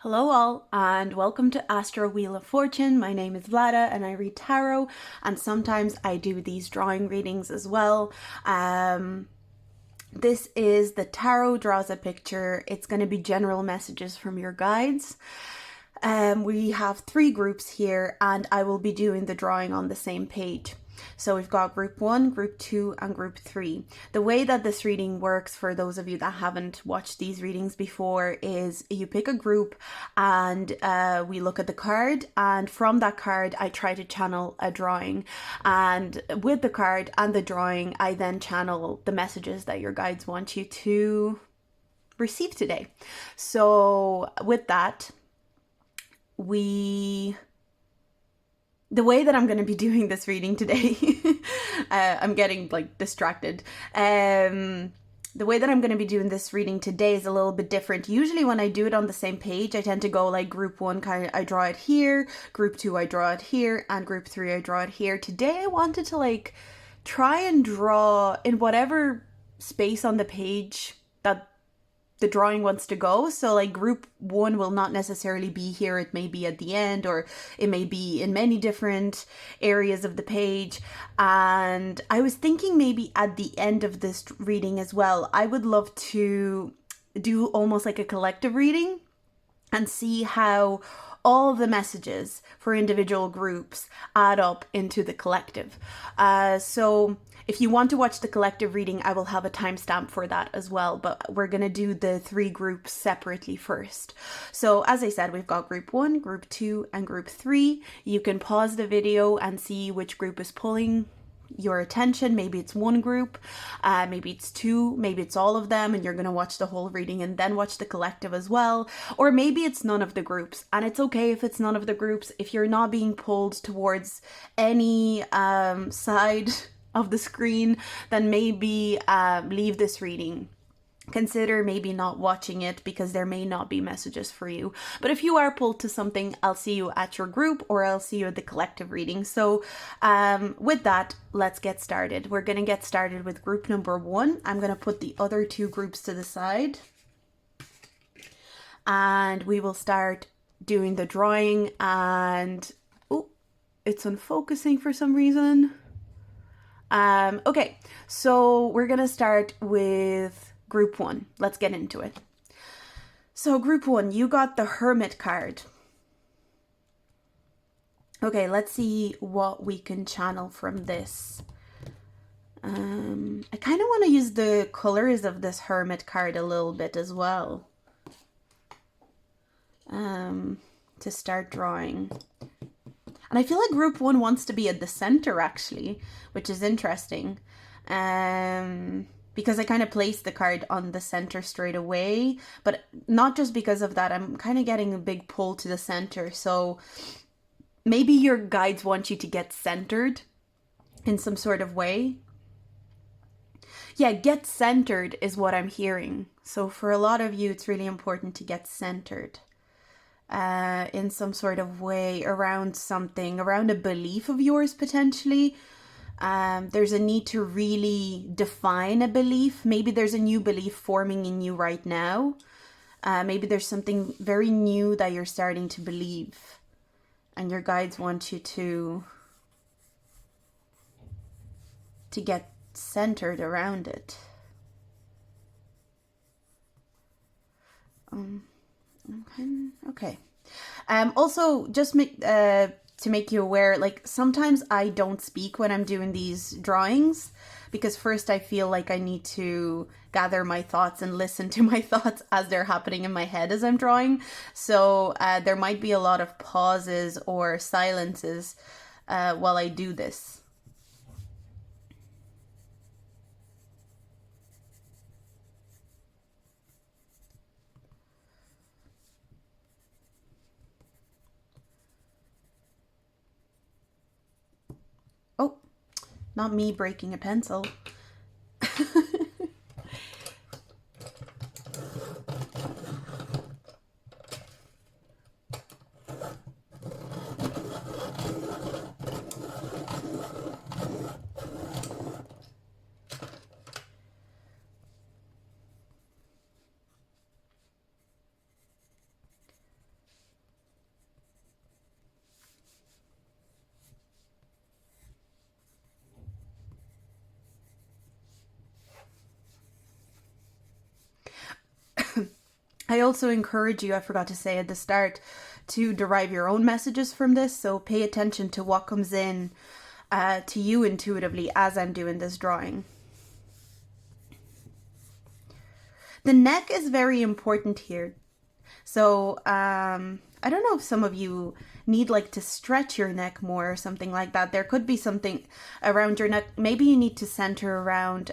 Hello all and welcome to Astro Wheel of Fortune. My name is Vlada and I read tarot, and sometimes I do these drawing readings as well. This is the tarot draws a picture. It's going to be general messages from your guides. We have 3 groups here and I will be doing the drawing on the same page. So we've got group 1, group 2 and group 3. The way that this reading works, for those of you that haven't watched these readings before, is you pick a group and we look at the card, and from that card I try to channel a drawing, and with the card and the drawing I then channel the messages that your guides want you to receive today. So with that, the way that I'm going to be doing this reading today, I'm getting like distracted. The way that I'm going to be doing this reading today is a little bit different. Usually when I do it on the same page, I tend to go like group 1, kind of, I draw it here, group 2, I draw it here, and group 3, I draw it here. Today I wanted to like try and draw in whatever space on the page that the drawing wants to go. So like group 1 will not necessarily be here. It may be at the end, or it may be in many different areas of the page. And I was thinking maybe at the end of this reading as well, I would love to do almost like a collective reading and see how all the messages for individual groups add up into the collective. So if you want to watch the collective reading, I will have a timestamp for that as well, but we're going to do the 3 groups separately first. So as I said, we've got group 1, group 2, and group 3. You can pause the video and see which group is pulling your attention. Maybe it's one group, maybe it's 2, maybe it's all of them, and you're going to watch the whole reading and then watch the collective as well. Or maybe it's none of the groups, and it's okay if it's none of the groups. If you're not being pulled towards any side of the screen, then maybe leave this reading. Consider maybe not watching it because there may not be messages for you. But if you are pulled to something, I'll see you at your group, or I'll see you at the collective reading. So with that, let's get started. We're going to get started with group number 1. I'm going to put the other 2 groups to the side, and we will start doing the drawing. And oh, it's unfocusing for some reason. Okay, so we're gonna start with group 1. Let's get into it. So group 1, you got the Hermit card. Okay, let's see what we can channel from this. I kind of want to use the colors of this Hermit card a little bit as well, to start drawing. And I feel like group 1 wants to be at the center actually, which is interesting. Because I kind of placed the card on the center straight away, but not just because of that. I'm kind of getting a big pull to the center. So maybe your guides want you to get centered in some sort of way. Yeah, get centered is what I'm hearing. So for a lot of you, it's really important to get centered. In some sort of way, around something, around a belief of yours potentially. There's a need to really define a belief. Maybe there's a new belief forming in you right now. Maybe there's something very new that you're starting to believe, and your guides want you to get centered around it. Okay. Also, just to make you aware, like sometimes I don't speak when I'm doing these drawings, because first I feel like I need to gather my thoughts and listen to my thoughts as they're happening in my head as I'm drawing. So there might be a lot of pauses or silences while I do this. Oh, not me breaking a pencil. I also encourage you, I forgot to say at the start, to derive your own messages from this. So pay attention to what comes in to you intuitively as I'm doing this drawing. The neck is very important here. So I don't know if some of you need like to stretch your neck more or something like that. There could be something around your neck. Maybe you need to center around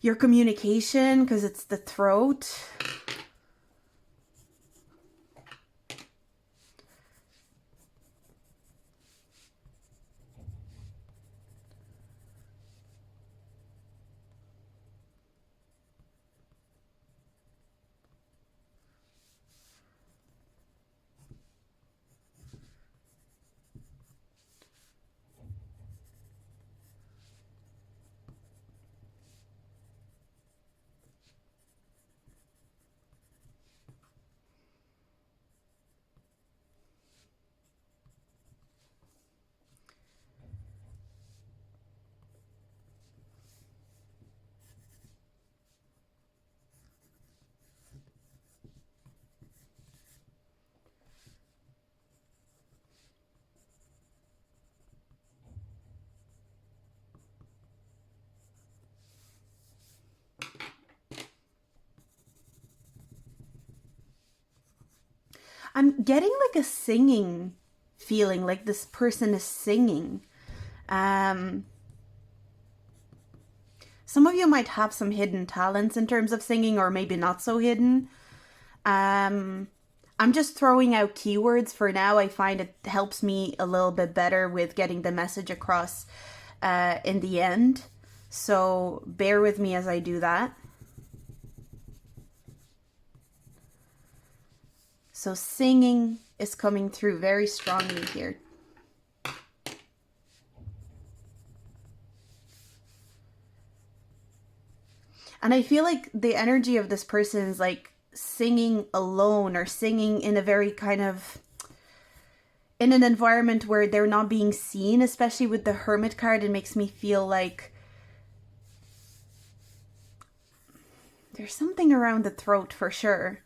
your communication, because it's the throat. I'm getting like a singing feeling, like this person is singing. Some of you might have some hidden talents in terms of singing, or maybe not so hidden. I'm just throwing out keywords for now. I find it helps me a little bit better with getting the message across in the end. So bear with me as I do that. So singing is coming through very strongly here. And I feel like the energy of this person is like singing alone, or singing in a very kind of, in an environment where they're not being seen, especially with the Hermit card. It makes me feel like there's something around the throat for sure.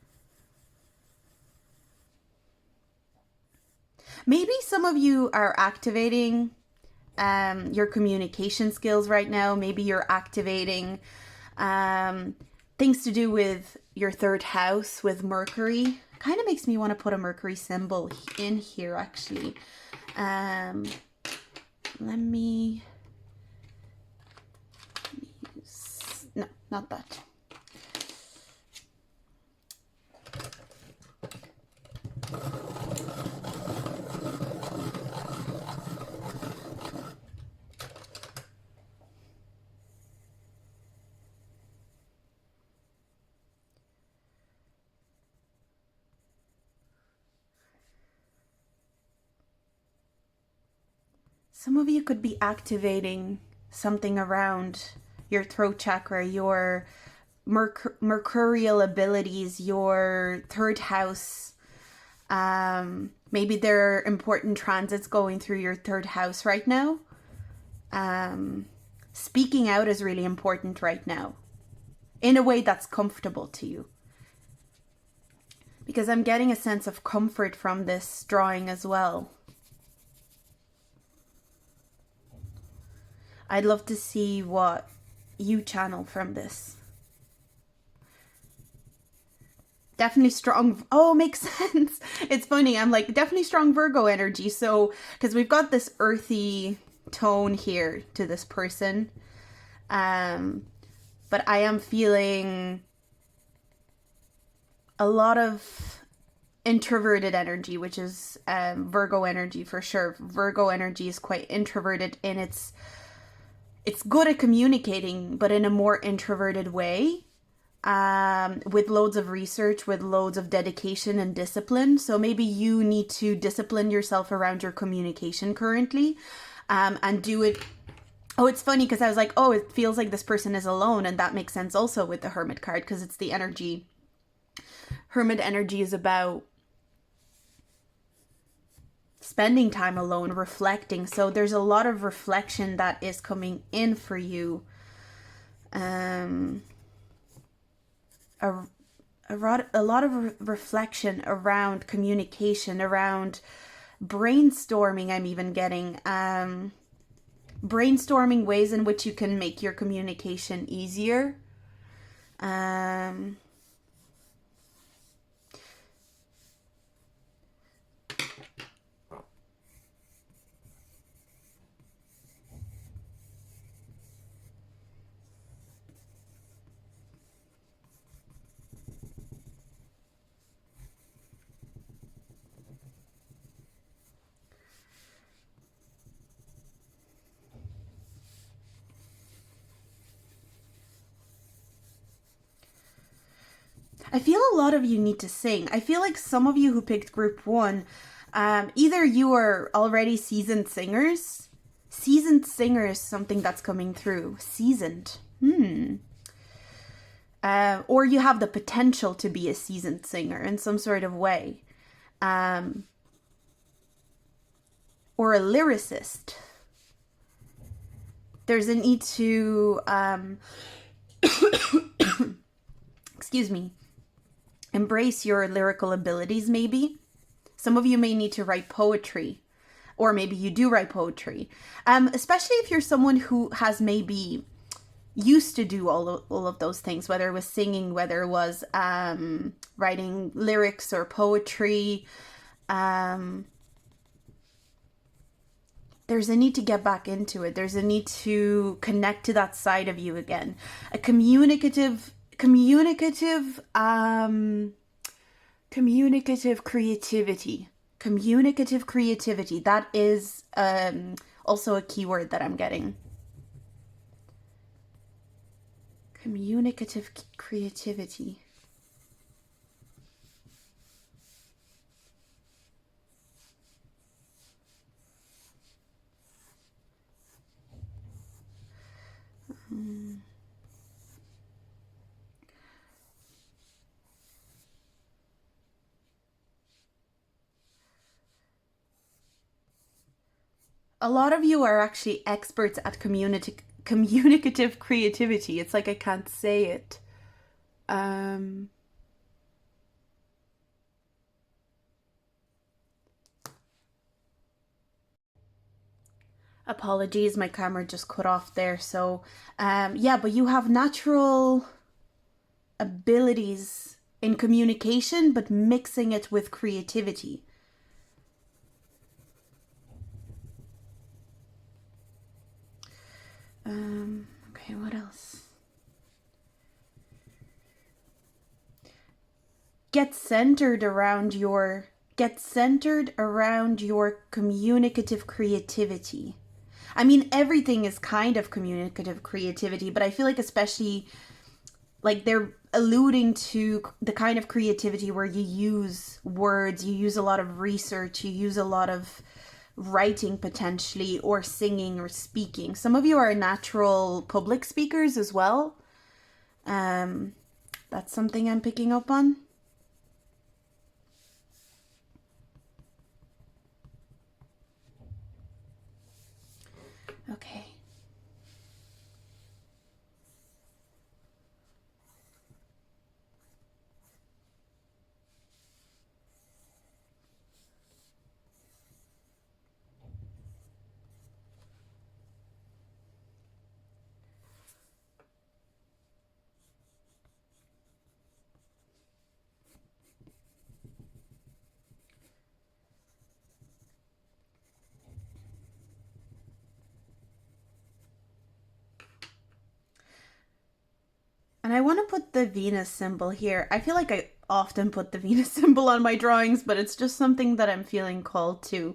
Maybe some of you are activating your communication skills right now. Maybe you're activating things to do with your third house with Mercury. Kind of makes me want to put a Mercury symbol in here, actually. Let me use, no, not that. Some of you could be activating something around your throat chakra, your mercurial abilities, your third house. Maybe there are important transits going through your third house right now. Speaking out is really important right now in a way that's comfortable to you. Because I'm getting a sense of comfort from this drawing as well. I'd love to see what you channel from this. Definitely strong. Oh, makes sense. It's funny. I'm like, definitely strong Virgo energy. So, because we've got this earthy tone here to this person. But I am feeling a lot of introverted energy, which is Virgo energy for sure. Virgo energy is quite introverted in it's good at communicating, but in a more introverted way, with loads of research, with loads of dedication and discipline. So maybe you need to discipline yourself around your communication currently, and do it. Oh, it's funny because I was like, oh, it feels like this person is alone. And that makes sense also with the Hermit card, because it's the energy. Hermit energy is about spending time alone, reflecting. So there's a lot of reflection that is coming in for you. a, a lot of reflection around communication, around brainstorming. I'm even getting brainstorming ways in which you can make your communication easier. I feel a lot of you need to sing. I feel like some of you who picked group one, either you are already seasoned singers. Seasoned singer is something that's coming through. Seasoned. Or you have the potential to be a seasoned singer in some sort of way. Or a lyricist. There's a need to, excuse me, embrace your lyrical abilities, maybe. Some of you may need to write poetry, or maybe you do write poetry. Especially if you're someone who has maybe used to do all of those things, whether it was singing, whether it was writing lyrics or poetry. There's a need to get back into it. There's a need to connect to that side of you again. A communicative creativity. Communicative creativity. That is also a keyword that I'm getting. Communicative creativity. A lot of you are actually experts at communicative creativity. It's like I can't say it. Apologies, my camera just cut off there. So, yeah, but you have natural abilities in communication, but mixing it with creativity. Okay, what else? Get centered around your communicative creativity. I mean, everything is kind of communicative creativity, but I feel like especially like they're alluding to the kind of creativity where you use words, you use a lot of research, you use a lot of writing potentially, or singing or speaking. Some of you are natural public speakers as well. That's something I'm picking up on. Okay. And I want to put the Venus symbol here. I feel like I often put the Venus symbol on my drawings, but it's just something that I'm feeling called to.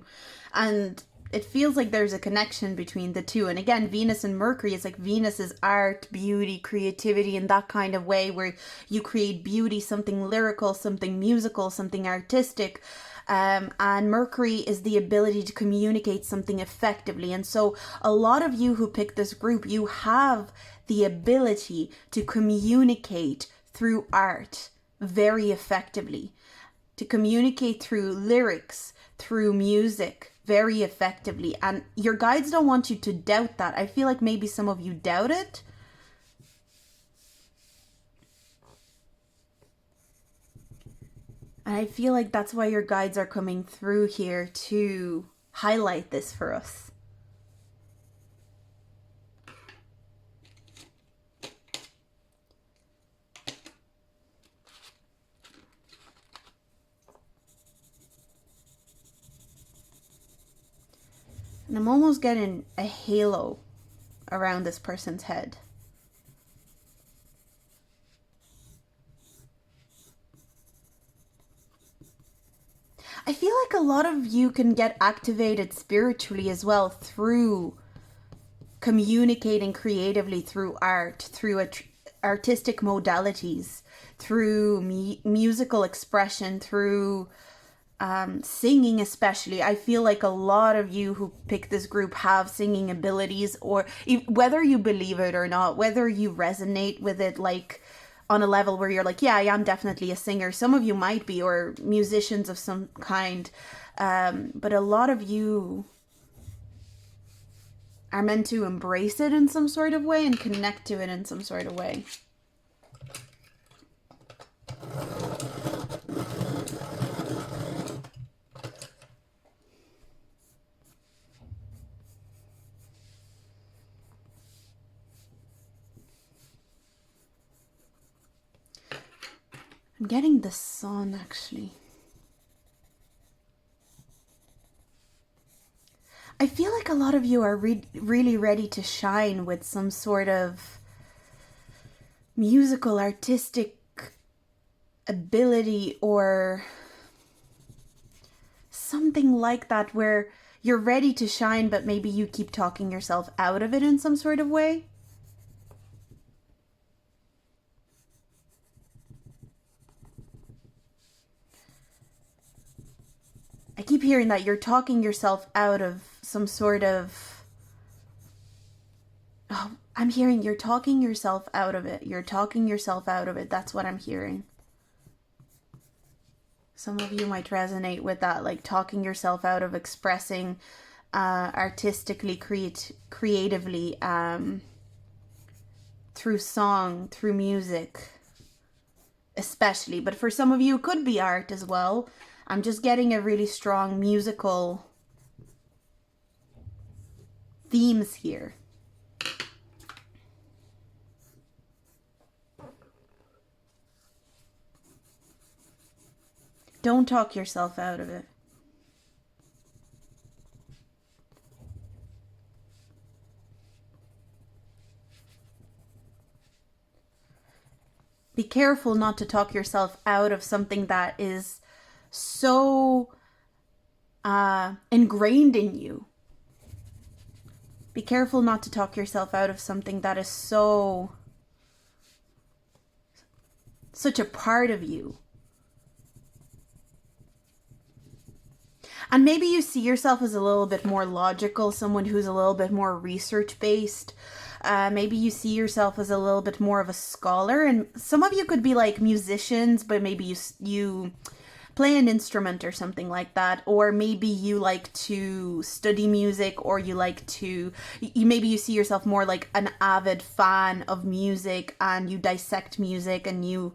And it feels like there's a connection between the two. And again, Venus and Mercury is like Venus is art, beauty, creativity in that kind of way where you create beauty, something lyrical, something musical, something artistic. And Mercury is the ability to communicate something effectively. And so a lot of you who picked this group, you have the ability to communicate through art very effectively, to communicate through lyrics, through music very effectively. And your guides don't want you to doubt that. I feel like maybe some of you doubt it. And I feel like that's why your guides are coming through here to highlight this for us. And I'm almost getting a halo around this person's head. I feel like a lot of you can get activated spiritually as well through communicating creatively through art, through artistic modalities, through musical expression, through singing especially. I feel like a lot of you who pick this group have singing abilities, or whether you believe it or not, whether you resonate with it like on a level where you're like, yeah, I am definitely a singer. Some of you might be, or musicians of some kind. But a lot of you are meant to embrace it in some sort of way and connect to it in some sort of way. I'm getting the sun, actually. I feel like a lot of you are really ready to shine with some sort of musical, artistic ability or something like that, where you're ready to shine, but maybe you keep talking yourself out of it in some sort of way. I keep hearing that you're talking yourself out of some sort of... Oh, I'm hearing you're talking yourself out of it. You're talking yourself out of it. That's what I'm hearing. Some of you might resonate with that, like talking yourself out of expressing artistically, creatively, through song, through music, especially. But for some of you, it could be art as well. I'm just getting a really strong musical themes here. Don't talk yourself out of it. Be careful not to talk yourself out of something that is so ingrained in you. Be careful not to talk yourself out of something that is such a part of you. And maybe you see yourself as a little bit more logical, someone who's a little bit more research-based. Maybe you see yourself as a little bit more of a scholar. And some of you could be like musicians, but maybe you play an instrument or something like that. Or maybe you like to study music, or you like to... maybe you see yourself more like an avid fan of music, and you dissect music, and you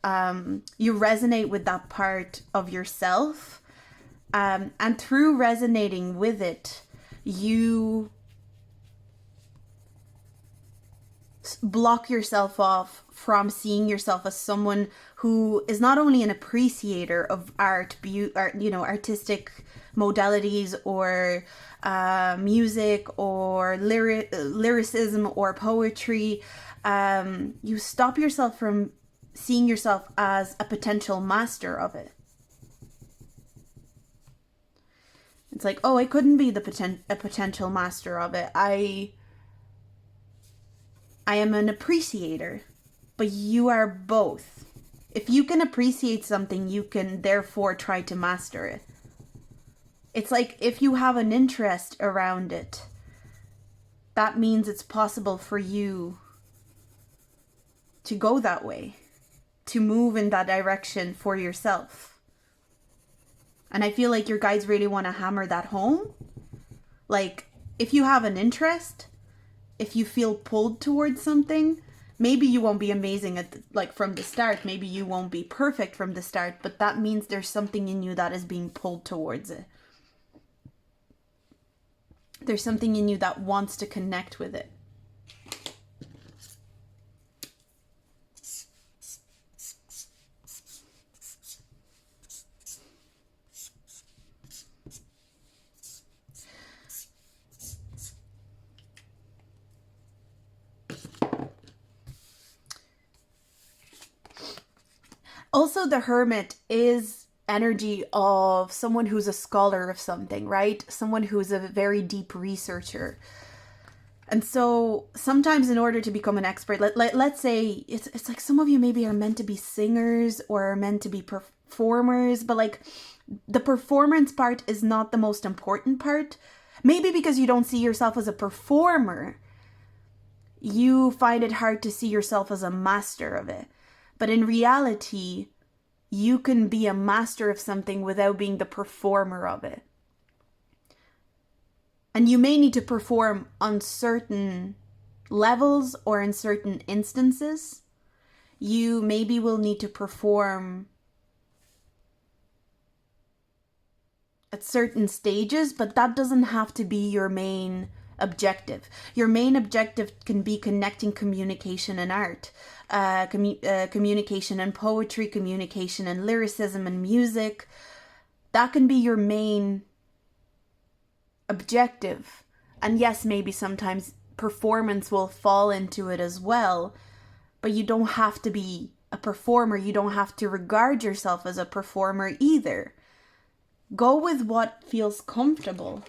resonate with that part of yourself. And through resonating with it, you block yourself off from seeing yourself as someone who is not only an appreciator of art, artistic modalities, or music, or lyricism, or poetry. You stop yourself from seeing yourself as a potential master of it. It's like, oh, I couldn't be a potential master of it. I am an appreciator, but you are both. If you can appreciate something, you can therefore try to master it. It's like if you have an interest around it, that means it's possible for you to go that way, to move in that direction for yourself. And I feel like your guides really want to hammer that home. Like, if you have an interest, if you feel pulled towards something, Maybe you won't be amazing at like from the start. Maybe you won't be perfect from the start, but that means there's something in you that is being pulled towards it. There's something in you that wants to connect with it. Also, the Hermit is energy of someone who's a scholar of something, right? Someone who's a very deep researcher. And so sometimes in order to become an expert, let's say it's like some of you maybe are meant to be singers or are meant to be performers, but like the performance part is not the most important part. Maybe because you don't see yourself as a performer, you find it hard to see yourself as a master of it. But in reality, you can be a master of something without being the performer of it. And you may need to perform on certain levels or in certain instances. You maybe will need to perform at certain stages, but that doesn't have to be your main objective. Your main objective can be connecting communication and art, communication and poetry, communication and lyricism and music. That can be your main objective. And yes, maybe sometimes performance will fall into it as well, but you don't have to be a performer. You don't have to regard yourself as a performer either. Go with what feels comfortable.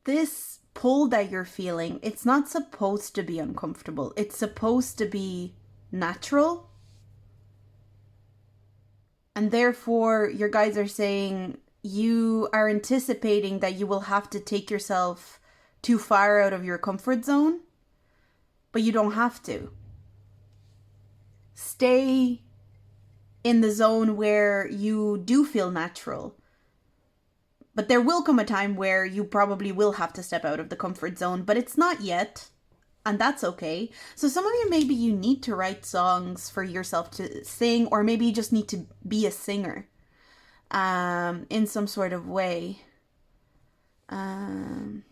This pull that you're feeling, it's not supposed to be uncomfortable. It's supposed to be natural. And therefore, your guides are saying you are anticipating that you will have to take yourself too far out of your comfort zone, but you don't have to. Stay in the zone where you do feel natural. But there will come a time where you probably will have to step out of the comfort zone, but it's not yet. And that's okay. So some of you, maybe you need to write songs for yourself to sing, or maybe you just need to be a singer in some sort of way. To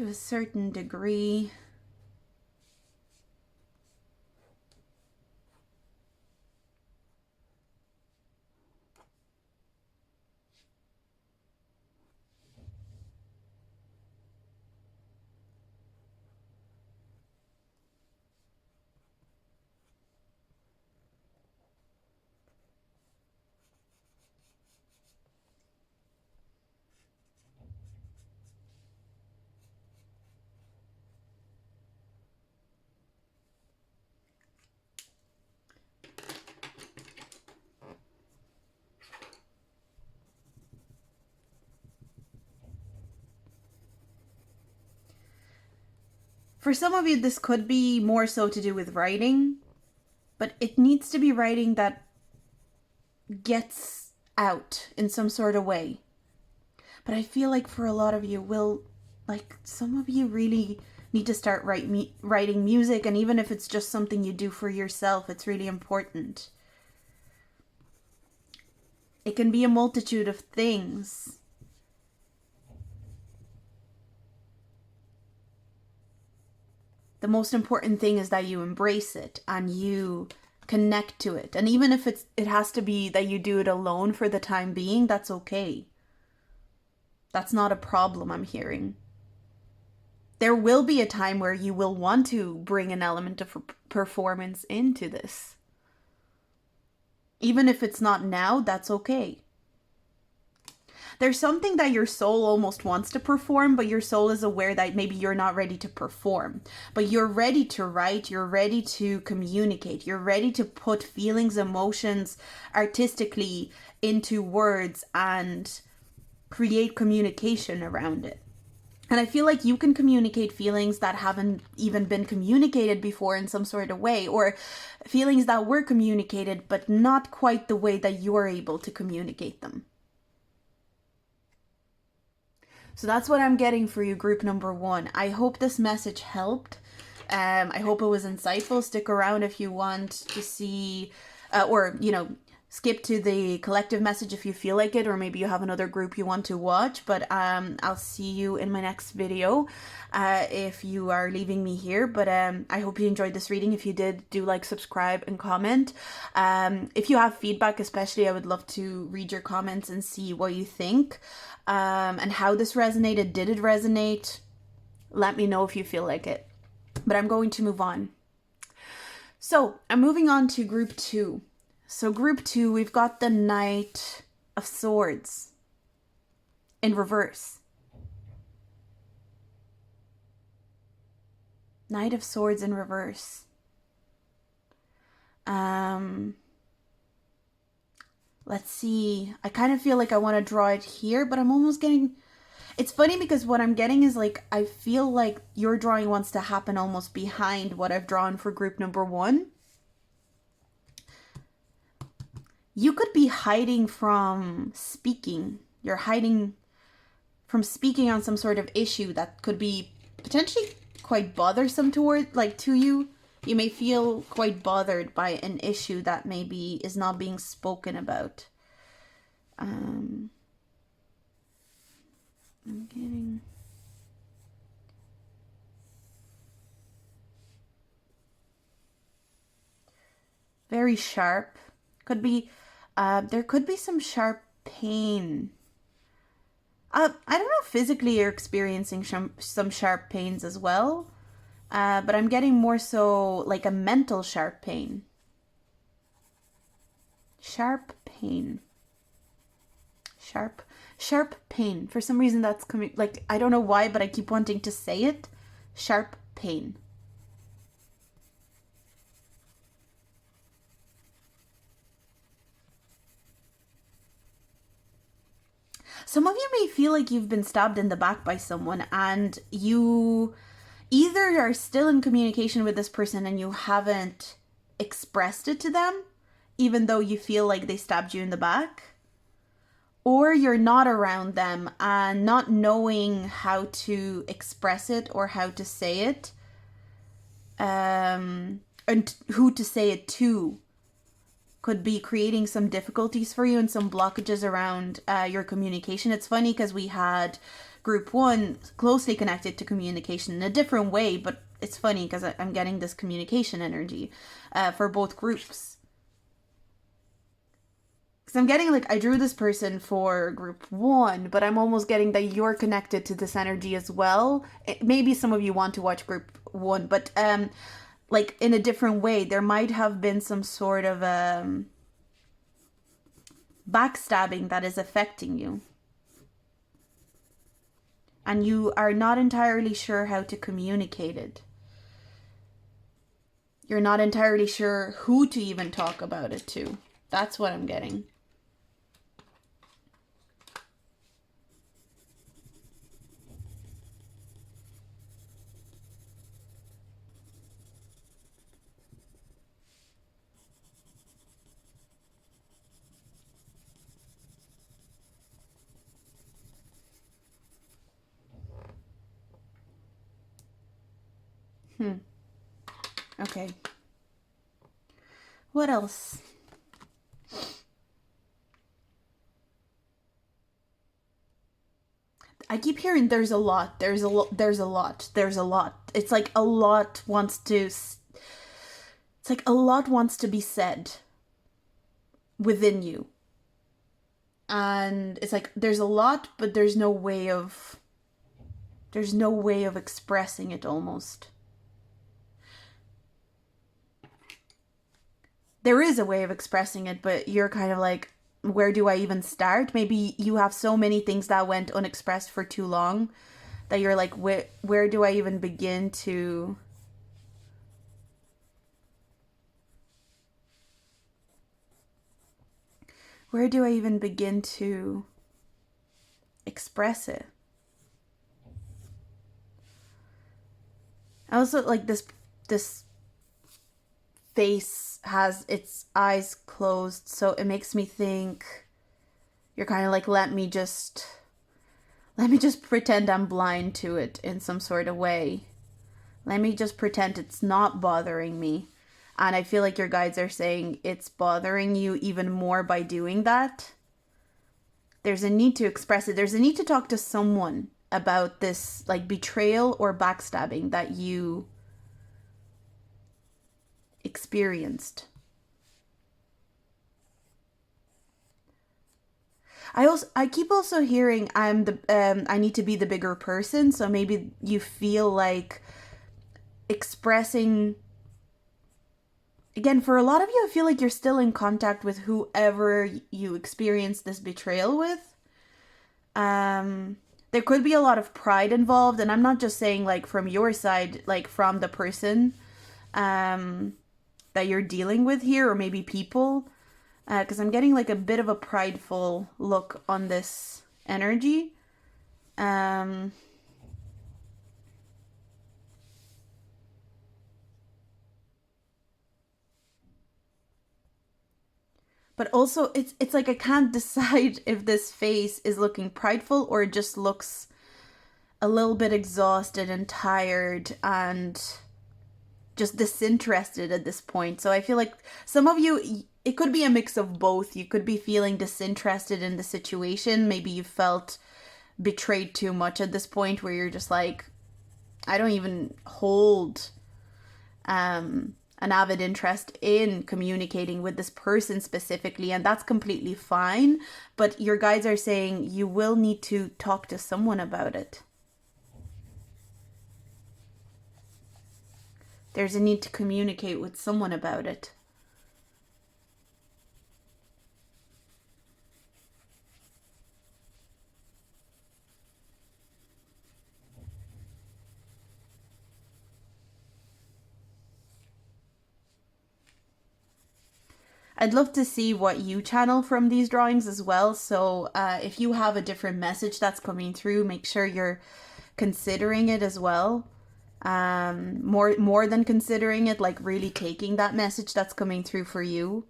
a certain degree. For some of you, this could be more so to do with writing, but it needs to be writing that gets out in some sort of way. But I feel like for a lot of you, some of you really need to start writing music, and even if it's just something you do for yourself, it's really important. It can be a multitude of things. The most important thing is that you embrace it and you connect to it. And even if it has to be that you do it alone for the time being, that's okay. That's not a problem, I'm hearing. There will be a time where you will want to bring an element of performance into this. Even if it's not now, that's okay. There's something that your soul almost wants to perform, but your soul is aware that maybe you're not ready to perform. But you're ready to write, you're ready to communicate, you're ready to put feelings, emotions artistically into words and create communication around it. And I feel like you can communicate feelings that haven't even been communicated before in some sort of way, or feelings that were communicated, but not quite the way that you're able to communicate them. So that's what I'm getting for you, group number 1. I hope this message helped. I hope it was insightful. Stick around if you want to see, or, you know, skip to the collective message if you feel like it, or maybe you have another group you want to watch. But I'll see you in my next video if you are leaving me here. But I hope you enjoyed this reading. If you did, do like, subscribe, and comment. If you have feedback especially, I would love to read your comments and see what you think, and how this resonated. Did it resonate? Let me know if you feel like it. But I'm going to move on. So I'm moving on to group 2. So group 2, we've got the Knight of Swords in reverse. Knight of Swords in reverse. Let's see. I kind of feel like I want to draw it here, but I'm almost getting... It's funny because what I'm getting is like, I feel like your drawing wants to happen almost behind what I've drawn for group number 1. You could be hiding from speaking. You're hiding from speaking on some sort of issue that could be potentially quite bothersome to you. You may feel quite bothered by an issue that maybe is not being spoken about. I'm getting... very sharp. Could be... there could be some sharp pain. I don't know if physically you're experiencing some sharp pains as well, but I'm getting more so like a mental sharp pain. Sharp pain. Sharp pain. For some reason that's coming, like, I don't know why, but I keep wanting to say it. Sharp pain. Some of you may feel like you've been stabbed in the back by someone, and you either are still in communication with this person and you haven't expressed it to them, even though you feel like they stabbed you in the back, or you're not around them and not knowing how to express it or how to say it, and who to say it to. Could be creating some difficulties for you and some blockages around your communication. It's funny because we had group 1 closely connected to communication in a different way, but it's funny because I'm getting this communication energy for both groups. Because I'm getting like, I drew this person for group 1, but I'm almost getting that you're connected to this energy as well. Maybe some of you want to watch group 1, but like in a different way. There might have been some sort of backstabbing that is affecting you. And you are not entirely sure how to communicate it. You're not entirely sure who to even talk about it to. That's what I'm getting. Okay. What else? I keep hearing there's a lot. There's a lot. There's a lot. There's a lot. It's like a lot wants to... It's like a lot wants to be said within you. And it's like there's a lot, but there's no way of... There's no way of expressing it almost. There is a way of expressing it, but you're kind of like, where do I even start? Maybe you have so many things that went unexpressed for too long that you're like, where do I even begin to... Where do I even begin to express it? I also like this face has its eyes closed, so it makes me think you're kind of like, let me just pretend I'm blind to it in some sort of way. Let me just pretend it's not bothering me. And I feel like your guides are saying it's bothering you even more by doing that. There's a need to express it. There's a need to talk to someone about this, like, betrayal or backstabbing that you experienced. I keep also hearing I need to be the bigger person, so maybe you feel like expressing... Again, for a lot of you, I feel like you're still in contact with whoever you experienced this betrayal with. There could be a lot of pride involved, and I'm not just saying like from your side, like from the person that you're dealing with here, or maybe people, because I'm getting like a bit of a prideful look on this energy. But also, it's like I can't decide if this face is looking prideful or it just looks a little bit exhausted and tired and just disinterested at this point. So I feel like some of you, it could be a mix of both. You could be feeling disinterested in the situation. Maybe you felt betrayed too much at this point where you're just like, I don't even hold an avid interest in communicating with this person specifically, and that's completely fine. But your guides are saying you will need to talk to someone about it. There's a need to communicate with someone about it. I'd love to see what you channel from these drawings as well. So if you have a different message that's coming through, make sure you're considering it as well. More than considering it, like really taking that message that's coming through for you.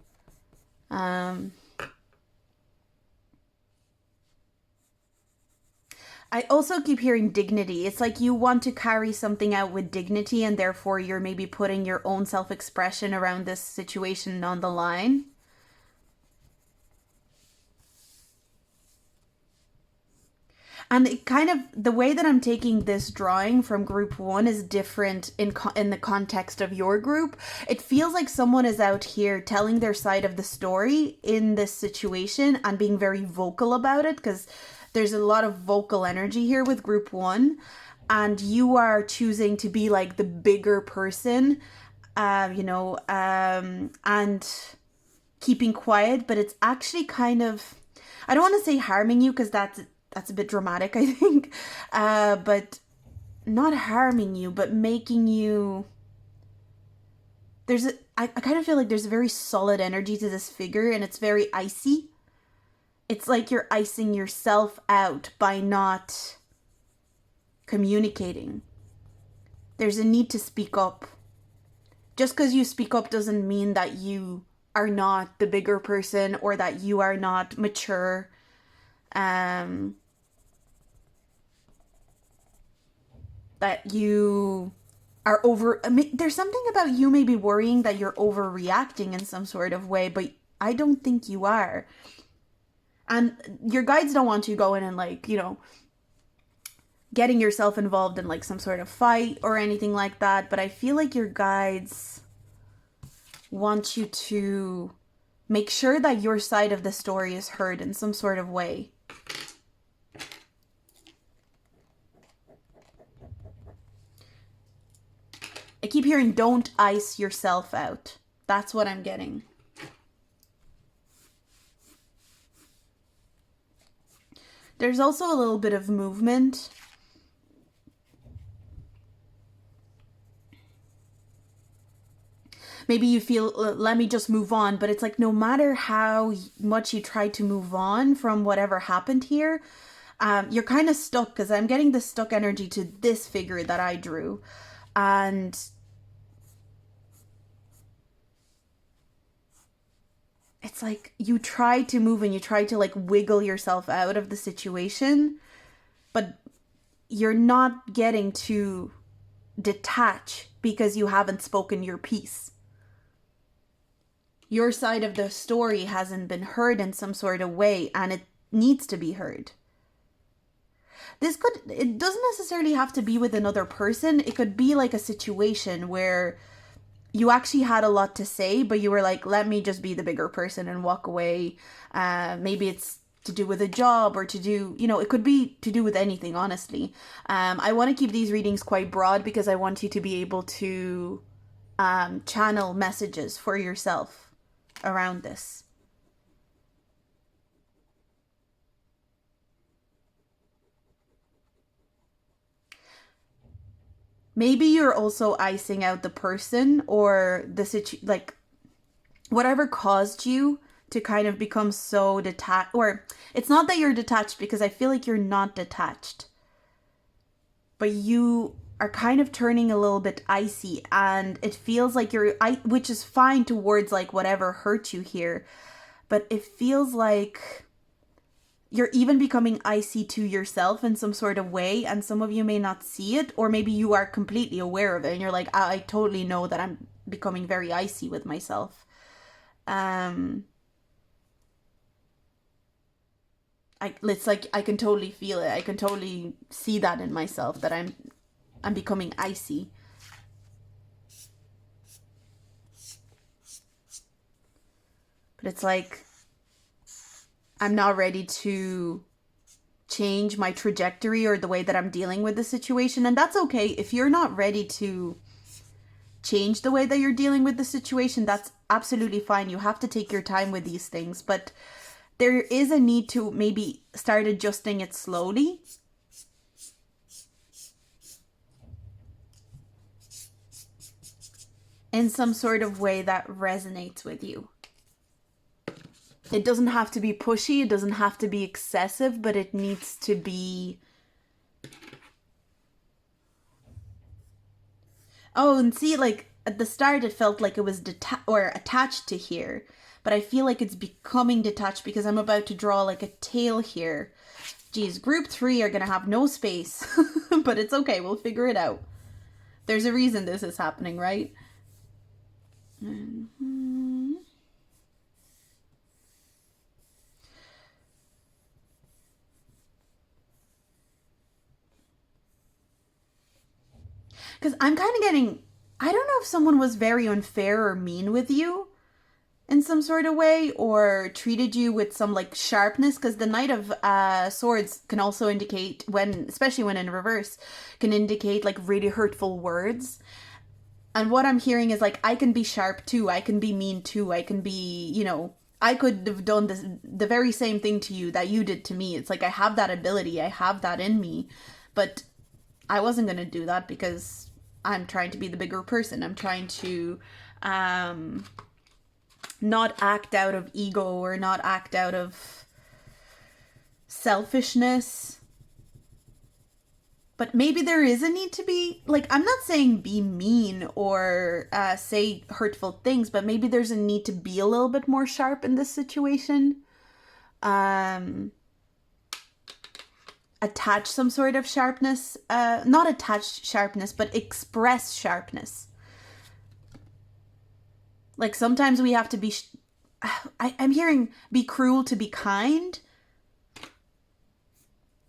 I also keep hearing dignity. It's like you want to carry something out with dignity, and therefore you're maybe putting your own self-expression around this situation on the line. And it kind of, the way that I'm taking this drawing from group one is different in the context of your group. It feels like someone is out here telling their side of the story in this situation and being very vocal about it, because there's a lot of vocal energy here with group one, and you are choosing to be like the bigger person, and keeping quiet, but it's actually kind of, I don't want to say harming you, because that's a bit dramatic, I think, but not harming you, but making you, I kind of feel like there's a very solid energy to this figure, and it's very icy. It's like you're icing yourself out by not communicating. There's a need to speak up. Just because you speak up doesn't mean that you are not the bigger person or that you are not mature. That you are over... I mean, there's something about you maybe worrying that you're overreacting in some sort of way, but I don't think you are. And your guides don't want you going and like, getting yourself involved in like some sort of fight or anything like that. But I feel like your guides want you to make sure that your side of the story is heard in some sort of way. I keep hearing, don't ice yourself out. That's what I'm getting. There's also a little bit of movement. Maybe you feel, let me just move on, but it's like no matter how much you try to move on from whatever happened here, you're kind of stuck, because I'm getting the stuck energy to this figure that I drew. And it's like you try to move and you try to like wiggle yourself out of the situation, but you're not getting to detach because you haven't spoken your piece. Your side of the story hasn't been heard in some sort of way, and it needs to be heard. It doesn't necessarily have to be with another person. It could be like a situation where you actually had a lot to say, but you were like, let me just be the bigger person and walk away. Maybe it's to do with a job, or to do, it could be to do with anything, honestly. I want to keep these readings quite broad because I want you to be able to channel messages for yourself around this. Maybe you're also icing out the person or the like whatever caused you to kind of become so detached. Or it's not that you're detached, because I feel like you're not detached, but you are kind of turning a little bit icy, and it feels like which is fine towards like whatever hurt you here, but it feels like you're even becoming icy to yourself in some sort of way, and some of you may not see it, or maybe you are completely aware of it and you're like, I totally know that I'm becoming very icy with myself. It's like I can totally feel it. I can totally see that in myself, that I'm becoming icy. But it's like I'm not ready to change my trajectory or the way that I'm dealing with the situation. And that's okay. If you're not ready to change the way that you're dealing with the situation, that's absolutely fine. You have to take your time with these things. But there is a need to maybe start adjusting it slowly. In some sort of way that resonates with you. It doesn't have to be pushy, it doesn't have to be excessive, but it needs to be... Oh, and see, like, at the start it felt like it was attached to here, but I feel like it's becoming detached because I'm about to draw like a tail here. Geez, group 3 are gonna have no space, but it's okay, we'll figure it out. There's a reason this is happening, right? Mm-hmm. Because I'm kind of getting, I don't know if someone was very unfair or mean with you in some sort of way, or treated you with some like sharpness, because the Knight of Swords can also indicate, especially when in reverse, can indicate like really hurtful words. And what I'm hearing is like, I can be sharp too, I can be mean too, I can be, I could have done the very same thing to you that you did to me. It's like I have that ability, I have that in me, but I wasn't going to do that because I'm trying to be the bigger person. I'm trying to not act out of ego or not act out of selfishness. But maybe there is a need to be, like, I'm not saying be mean or say hurtful things, but maybe there's a need to be a little bit more sharp in this situation. Attach some sort of sharpness, not attach sharpness, but express sharpness. Like sometimes we have to be, I'm hearing be cruel to be kind.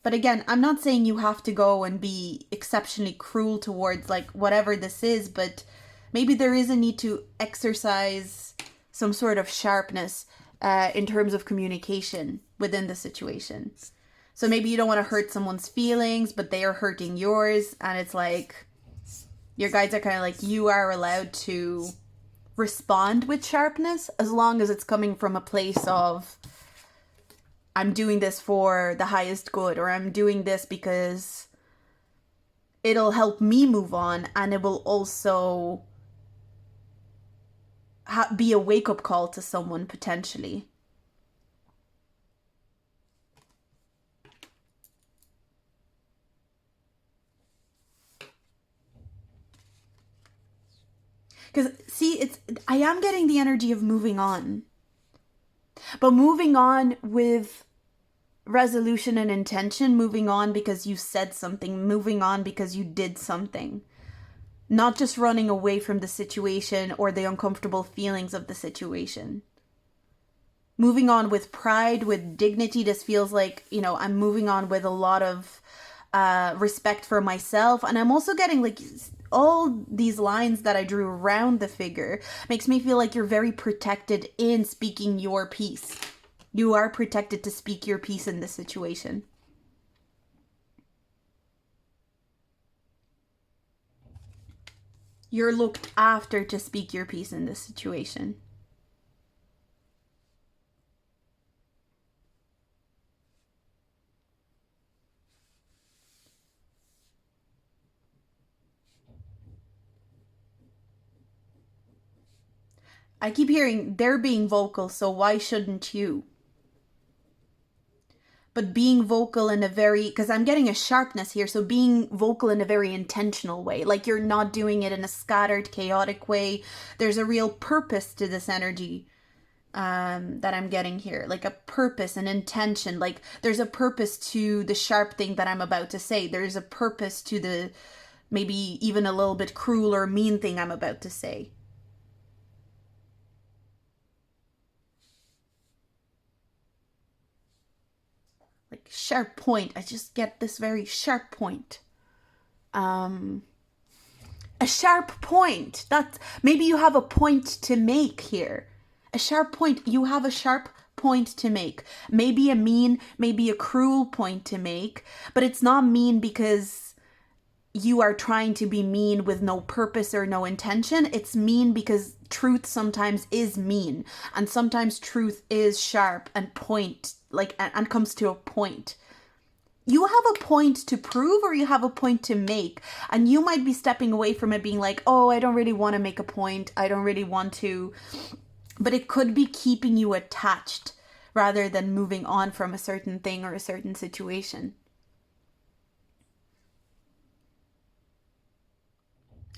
But again, I'm not saying you have to go and be exceptionally cruel towards like whatever this is, but maybe there is a need to exercise some sort of sharpness in terms of communication within the situation. So maybe you don't want to hurt someone's feelings, but they are hurting yours. And it's like, your guides are kind of like, you are allowed to respond with sharpness as long as it's coming from a place of I'm doing this for the highest good, or I'm doing this because it'll help me move on, and it will also be a wake-up call to someone potentially. Because, see, I am getting the energy of moving on. But moving on with resolution and intention, moving on because you said something, moving on because you did something. Not just running away from the situation or the uncomfortable feelings of the situation. Moving on with pride, with dignity. This feels like, you know, I'm moving on with a lot of respect for myself. And I'm also getting like all these lines that I drew around the figure makes me feel like you're very protected in speaking your piece. You are protected to speak your piece in this situation. You're looked after to speak your piece in this situation. I keep hearing they're being vocal, so why shouldn't you? But being vocal in a very, because I'm getting a sharpness here, so being vocal in a very intentional way. Like you're not doing it in a scattered, chaotic way. There's a real purpose to this energy that I'm getting here. Like a purpose, an intention. Like there's a purpose to the sharp thing that I'm about to say. There's a purpose to the maybe even a little bit cruel or mean thing I'm about to say. Like sharp point. I just get this very sharp point. A sharp point. That maybe you have a point to make here. A sharp point. You have a sharp point to make. Maybe a mean, maybe a cruel point to make, but it's not mean because you are trying to be mean with no purpose or no intention. It's mean because truth sometimes is mean, and sometimes truth is sharp and point, like, and comes to a point. You have a point to prove or you have a point to make, and you might be stepping away from it being like, oh, I don't really want to make a point, I don't really want to, but it could be keeping you attached rather than moving on from a certain thing or a certain situation.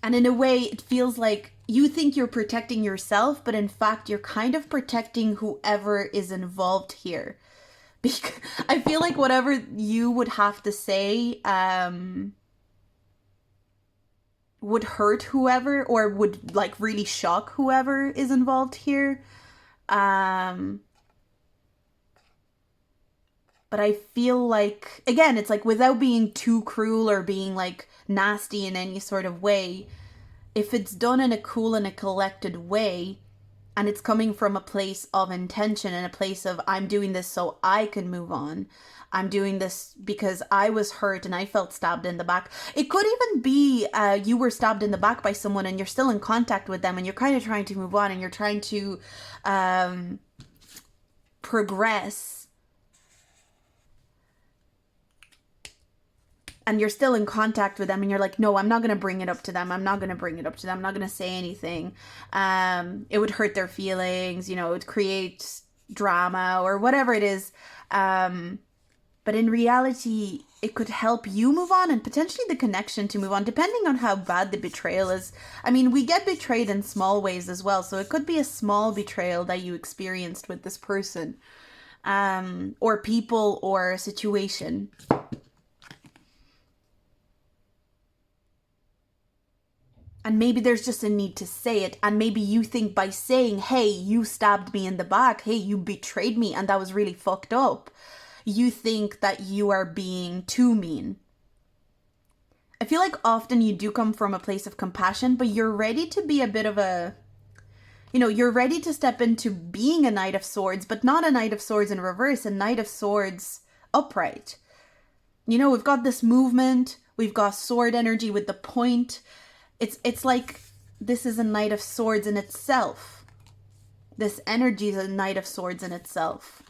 And in a way, it feels like you think you're protecting yourself, but in fact, you're kind of protecting whoever is involved here. Because I feel like whatever you would have to say would hurt whoever, or would like really shock whoever is involved here. But I feel like, again, it's like without being too cruel or being like nasty in any sort of way, if it's done in a cool and a collected way, and it's coming from a place of intention and a place of, I'm doing this so I can move on. I'm doing this because I was hurt and I felt stabbed in the back. It could even be you were stabbed in the back by someone and you're still in contact with them and you're kind of trying to move on and you're trying to progress. And you're still in contact with them and you're like, no, I'm not going to bring it up to them. I'm not going to bring it up to them. I'm not going to say anything. It would hurt their feelings, you know, it would create drama or whatever it is. But in reality, it could help you move on and potentially the connection to move on, depending on how bad the betrayal is. I mean, we get betrayed in small ways as well. So it could be a small betrayal that you experienced with this person, or people, or a situation. And maybe there's just a need to say it. And maybe you think by saying, hey, you stabbed me in the back. Hey, you betrayed me. And that was really fucked up. You think that you are being too mean. I feel like often you do come from a place of compassion, but you're ready to be a bit of a, you know, you're ready to step into being a Knight of Swords, but not a Knight of Swords in reverse, a Knight of Swords upright. You know, we've got this movement. We've got sword energy with the point. It's like this is a Knight of Swords in itself. This energy is a Knight of Swords in itself.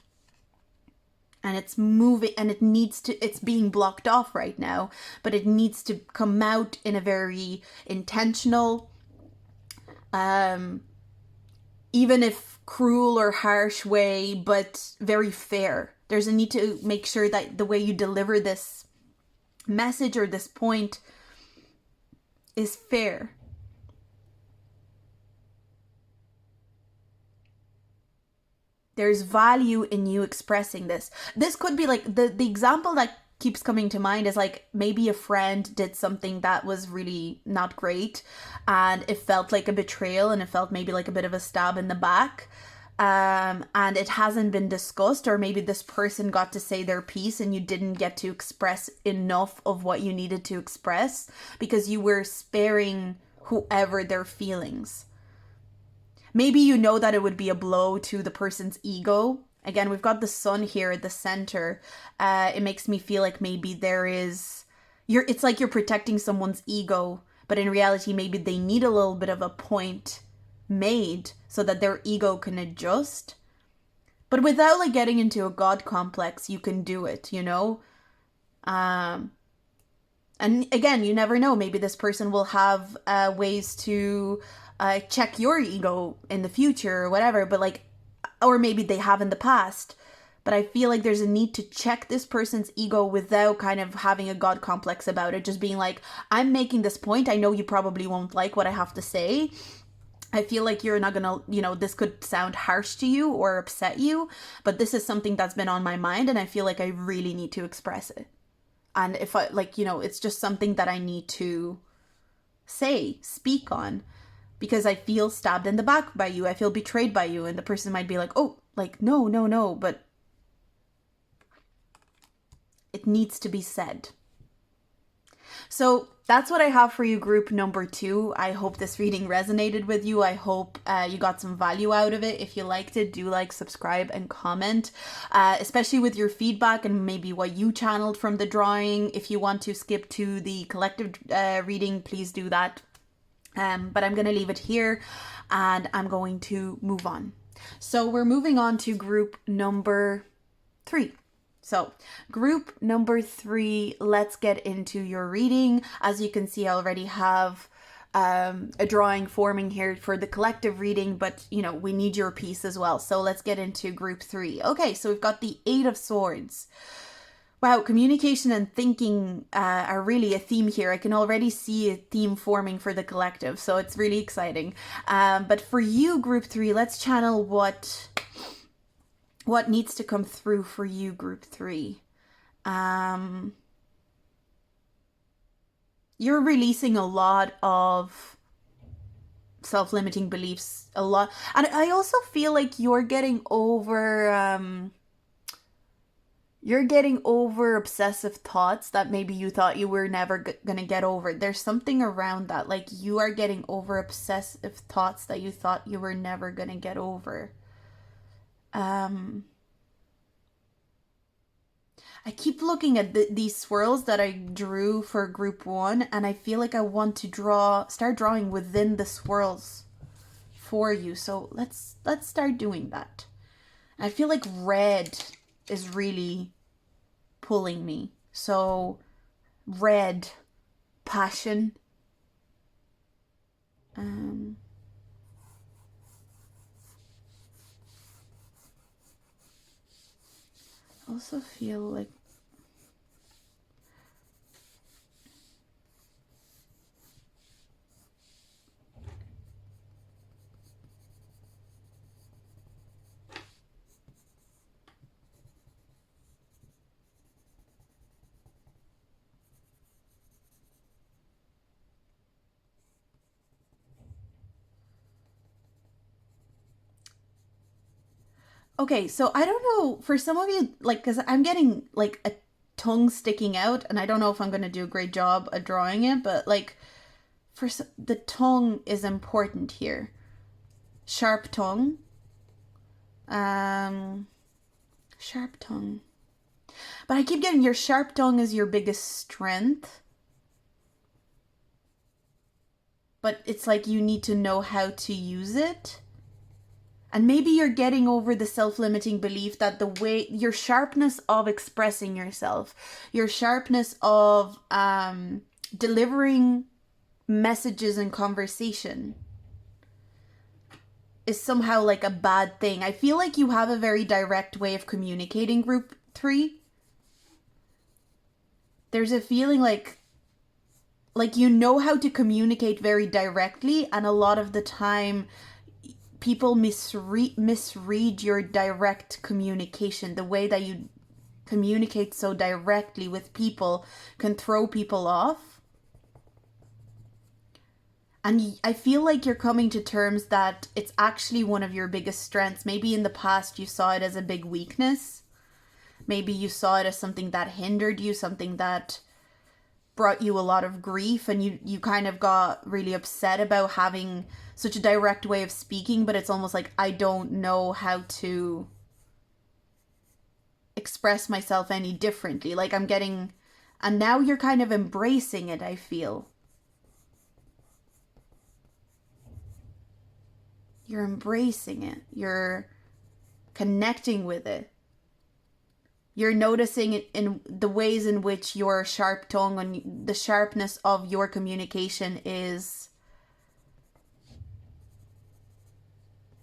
and it's moving, and it's being blocked off right now, but it needs to come out in a very intentional, even if cruel or harsh way, but very fair. There's a need to make sure that the way you deliver this message or this point is fair. There's value in you expressing this. This could be like the example that keeps coming to mind is like maybe a friend did something that was really not great, and it felt like a betrayal, and it felt maybe like a bit of a stab in the back. And it hasn't been discussed, or maybe this person got to say their piece and you didn't get to express enough of what you needed to express because you were sparing whoever their feelings. Maybe you know that it would be a blow to the person's ego. Again, we've got the sun here at the center. It makes me feel like maybe it's like you're protecting someone's ego, but in reality, maybe they need a little bit of a point made so that their ego can adjust. But without like getting into a God complex, you can do it, you know? And again, you never know. Maybe this person will have ways to check your ego in the future or whatever, but like, or maybe they have in the past. But I feel like there's a need to check this person's ego without kind of having a God complex about it. Just being like, I'm making this point. I know you probably won't like what I have to say. I feel like you're not gonna, this could sound harsh to you or upset you, but this is something that's been on my mind and I feel like I really need to express it. And if I, it's just something that I need to speak on, because I feel stabbed in the back by you. I feel betrayed by you. And the person might be like, oh, like, no, but it needs to be said. So that's what I have for you, group number 2. I hope this reading resonated with you. I hope you got some value out of it. If you liked it, do like, subscribe, and comment, especially with your feedback and maybe what you channeled from the drawing. If you want to skip to the collective reading, please do that. But I'm going to leave it here and I'm going to move on. So we're moving on to group number 3. So group number 3, let's get into your reading. As you can see, I already have a drawing forming here for the collective reading, but we need your piece as well. So let's get into group 3. Okay, so we've got the 8 of Swords. Wow, communication and thinking are really a theme here. I can already see a theme forming for the collective, so it's really exciting. But for you, group 3, let's channel what needs to come through for you, group 3. You're releasing a lot of self-limiting beliefs, a lot. And I also feel like you're getting over... You're getting over obsessive thoughts that maybe you thought you were never going to get over. There's something around that. Like you are getting over obsessive thoughts that you thought you were never going to get over. I keep looking at these swirls that I drew for group 1. And I feel like I want to start drawing within the swirls for you. So let's start doing that. I feel like red is really pulling me. So red, passion. Also feel like okay, so I don't know, for some of you, like, because I'm getting, like, a tongue sticking out, and I don't know if I'm going to do a great job at drawing it, but, like, the tongue is important here. Sharp tongue. Sharp tongue. But I keep getting your sharp tongue is your biggest strength. But it's like you need to know how to use it. And maybe you're getting over the self-limiting belief that the way, your sharpness of expressing yourself, your sharpness of delivering messages and conversation is somehow like a bad thing. I feel like you have a very direct way of communicating, group 3. There's a feeling like you know how to communicate very directly, and a lot of the time people misread your direct communication. The way that you communicate so directly with people can throw people off. And I feel like you're coming to terms that it's actually one of your biggest strengths. Maybe in the past you saw it as a big weakness. Maybe you saw it as something that hindered you, something that brought you a lot of grief, and you kind of got really upset about having such a direct way of speaking, but it's almost like, I don't know how to express myself any differently. Like I'm getting, and now you're kind of embracing it, I feel. You're embracing it. You're connecting with it. You're noticing it in the ways in which your sharp tongue and the sharpness of your communication is...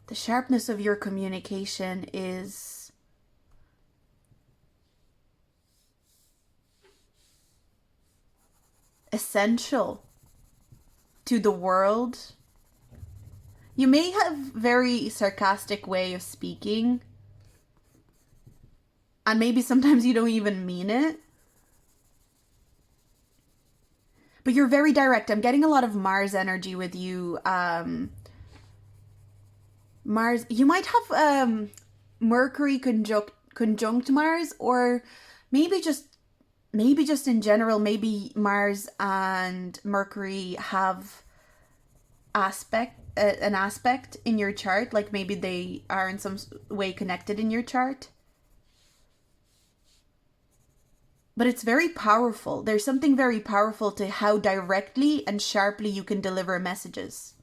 The sharpness of your communication is essential to the world. You may have very sarcastic way of speaking, and maybe sometimes you don't even mean it. But you're very direct. I'm getting a lot of Mars energy with you. Mars, you might have Mercury conjunct Mars, or maybe just in general, maybe Mars and Mercury have an aspect in your chart, like maybe they are in some way connected in your chart. But it's very powerful. There's something very powerful to how directly and sharply you can deliver messages.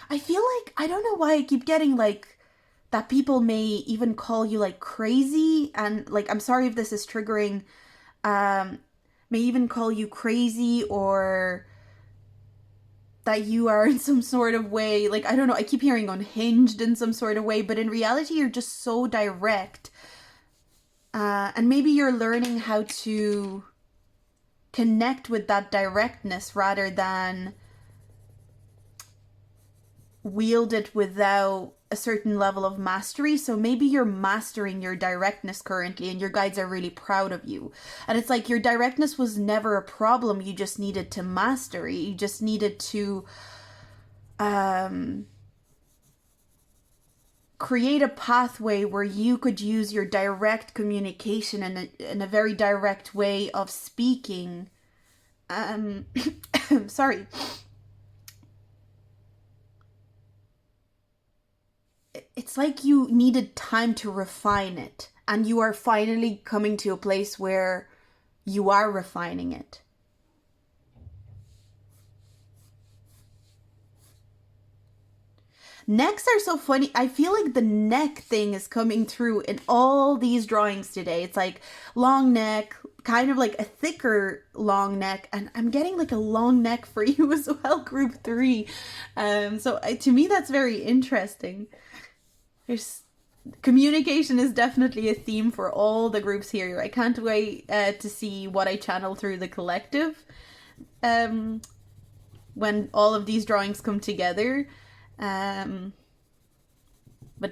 I feel like, I don't know why I keep getting like that people may even call you like crazy, and like, I'm sorry if this is triggering, may even call you crazy, or that you are in some sort of way, like, I don't know, I keep hearing unhinged in some sort of way, but in reality you're just so direct. And maybe you're learning how to connect with that directness rather than wield it without a certain level of mastery. So maybe you're mastering your directness currently, and your guides are really proud of you. And it's like your directness was never a problem. You just needed to master it. You just needed to create a pathway where you could use your direct communication in a very direct way of speaking. Sorry. It's like you needed time to refine it, and you are finally coming to a place where you are refining it. Necks are so funny. I feel like the neck thing is coming through in all these drawings today. It's like long neck, kind of like a thicker long neck, and I'm getting like a long neck for you as well, group 3. So to me that's very interesting. Communication is definitely a theme for all the groups here. I can't wait to see what I channel through the collective when all of these drawings come together. But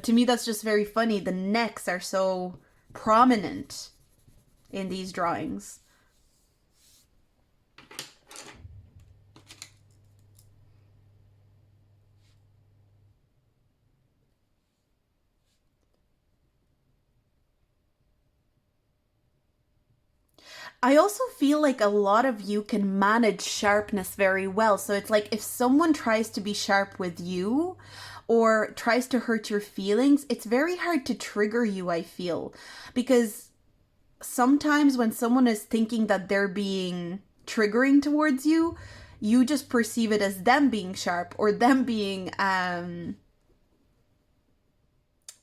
to me that's just very funny. The necks are so prominent in these drawings. I also feel like a lot of you can manage sharpness very well. So it's like if someone tries to be sharp with you or tries to hurt your feelings, it's very hard to trigger you, I feel. Because sometimes when someone is thinking that they're being triggering towards you, you just perceive it as them being sharp or them being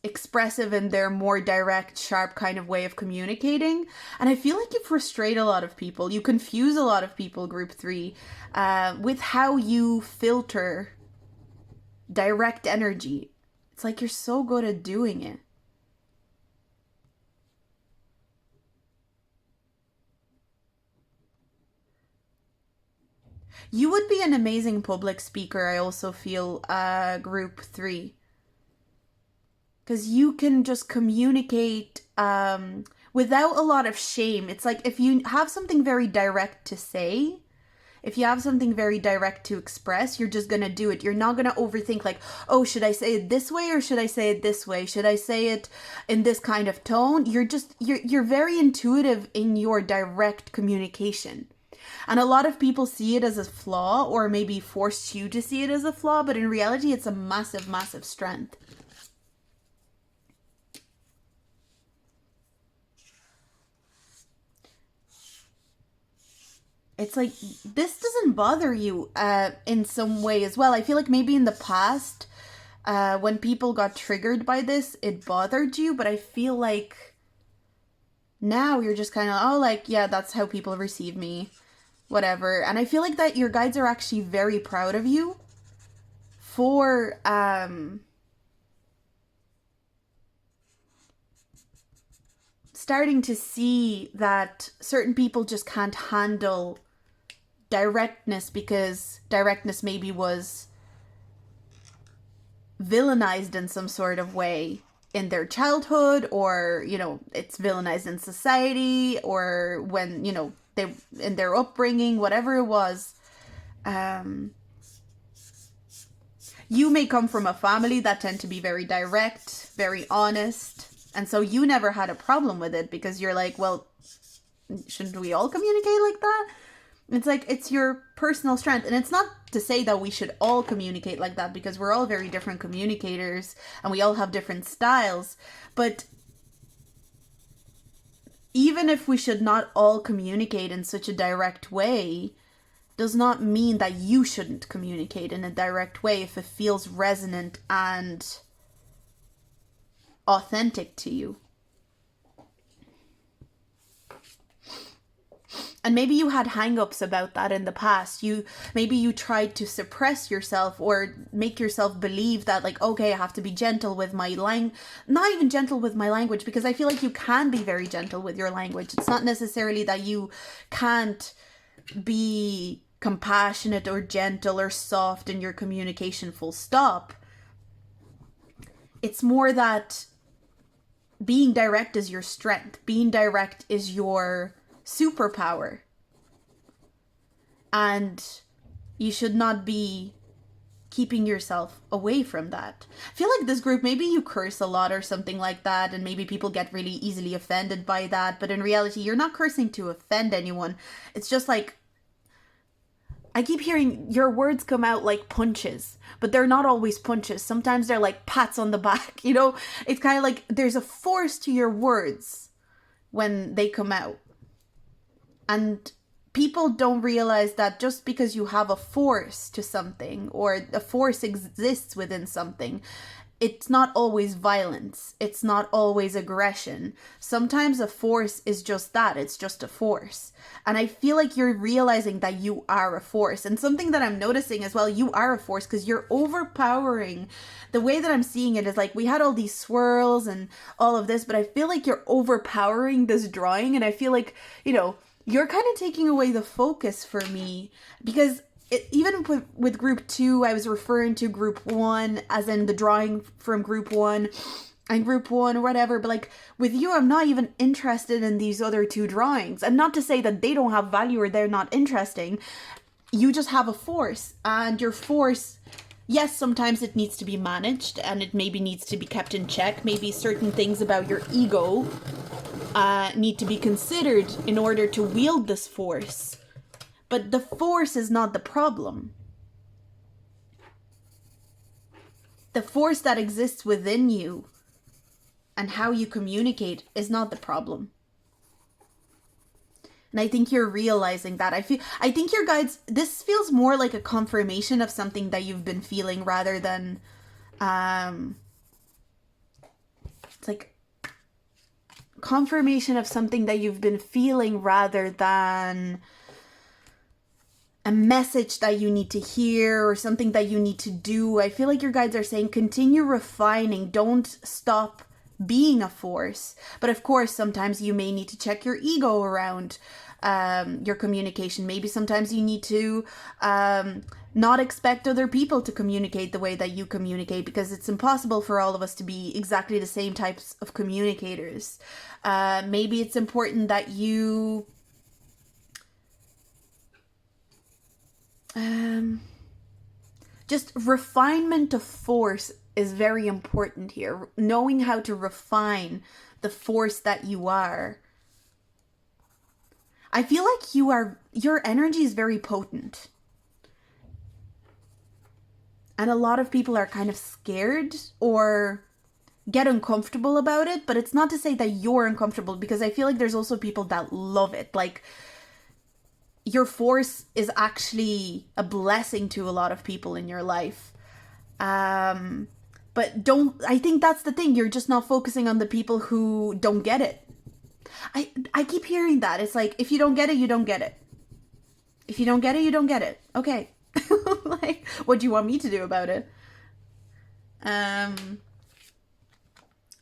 expressive in their more direct, sharp kind of way of communicating. And I feel like you frustrate a lot of people. You confuse a lot of people, group 3, with how you filter direct energy. It's like you're so good at doing it. You would be an amazing public speaker, I also feel, group 3. Because you can just communicate without a lot of shame. It's like if you have something very direct to say, if you have something very direct to express, you're just going to do it. You're not going to overthink like, oh, should I say it this way or should I say it this way? Should I say it in this kind of tone? You're very intuitive in your direct communication. And a lot of people see it as a flaw or maybe force you to see it as a flaw, but in reality, it's a massive, massive strength. It's like, this doesn't bother you in some way as well. I feel like maybe in the past, when people got triggered by this, it bothered you, but I feel like now you're just kind of, oh, like, yeah, that's how people receive me, whatever. And I feel like that your guides are actually very proud of you for starting to see that certain people just can't handle directness because directness maybe was villainized in some sort of way in their childhood, or, you know, it's villainized in society, or when, you know, they in their upbringing, whatever it was. You may come from a family that tend to be very direct, very honest, and so you never had a problem with it because you're like, well, shouldn't we all communicate like that? It's like, it's your personal strength. And it's not to say that we should all communicate like that, because we're all very different communicators and we all have different styles. But even if we should not all communicate in such a direct way, does not mean that you shouldn't communicate in a direct way if it feels resonant and authentic to you. And maybe you had hang-ups about that in the past. Maybe you tried to suppress yourself or make yourself believe that, like, okay, I have to be gentle with my not even gentle with my language, because I feel like you can be very gentle with your language. It's not necessarily that you can't be compassionate or gentle or soft in your communication, full stop. It's more that being direct is your strength. Being direct is your superpower. And you should not be keeping yourself away from that. I feel like this group, maybe you curse a lot or something like that, and maybe people get really easily offended by that, but in reality, you're not cursing to offend anyone. It's just like, I keep hearing your words come out like punches, but they're not always punches. Sometimes they're like pats on the back, you know? It's kind of like there's a force to your words when they come out. And people don't realize that just because you have a force to something, or a force exists within something, it's not always violence. It's not always aggression. Sometimes a force is just that. It's just a force. And I feel like you're realizing that you are a force. And something that I'm noticing as well, you are a force because you're overpowering. The way that I'm seeing it is like, we had all these swirls and all of this, but I feel like you're overpowering this drawing. And I feel like, you know, you're kind of taking away the focus for me, because even with group 2, I was referring to group 1 as in the drawing from group 1 and group 1 or whatever. But like with you, I'm not even interested in these other 2 drawings. And not to say that they don't have value or they're not interesting. You just have a force, and your force, yes, sometimes it needs to be managed and it maybe needs to be kept in check. Maybe certain things about your ego need to be considered in order to wield this force. But the force is not the problem. The force that exists within you and how you communicate is not the problem. And I think you're realizing that. I think your guides, this feels more like a confirmation of something that you've been feeling rather than, it's like confirmation of something that you've been feeling rather than a message that you need to hear or something that you need to do. I feel like your guides are saying continue refining, don't stop being a force. But of course, sometimes you may need to check your ego around your communication. Maybe sometimes you need to not expect other people to communicate the way that you communicate, because it's impossible for all of us to be exactly the same types of communicators. Maybe it's important that you just refinement of force is very important here. Knowing how to refine the force that you are. I feel like your energy is very potent. And a lot of people are kind of scared or get uncomfortable about it, but it's not to say that you're uncomfortable, because I feel like there's also people that love it. Like, your force is actually a blessing to a lot of people in your life. But I think that's the thing. You're just not focusing on the people who don't get it. I keep hearing that. It's like, if you don't get it, you don't get it. If you don't get it, you don't get it. Okay. Like, what do you want me to do about it?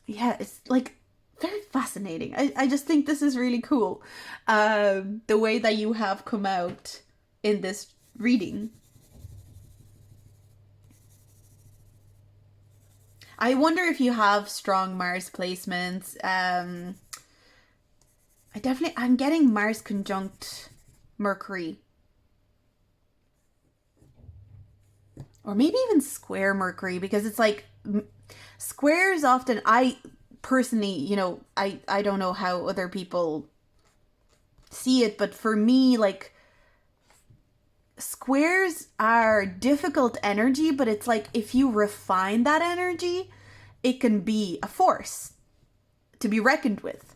Yeah, it's like very fascinating. I just think this is really cool. The way that you have come out in this reading. I wonder if you have strong Mars placements. I'm getting Mars conjunct Mercury. Or maybe even square Mercury, because it's like squares often, I personally, I don't know how other people see it, but for me, like, squares are difficult energy, but it's like if you refine that energy, it can be a force to be reckoned with.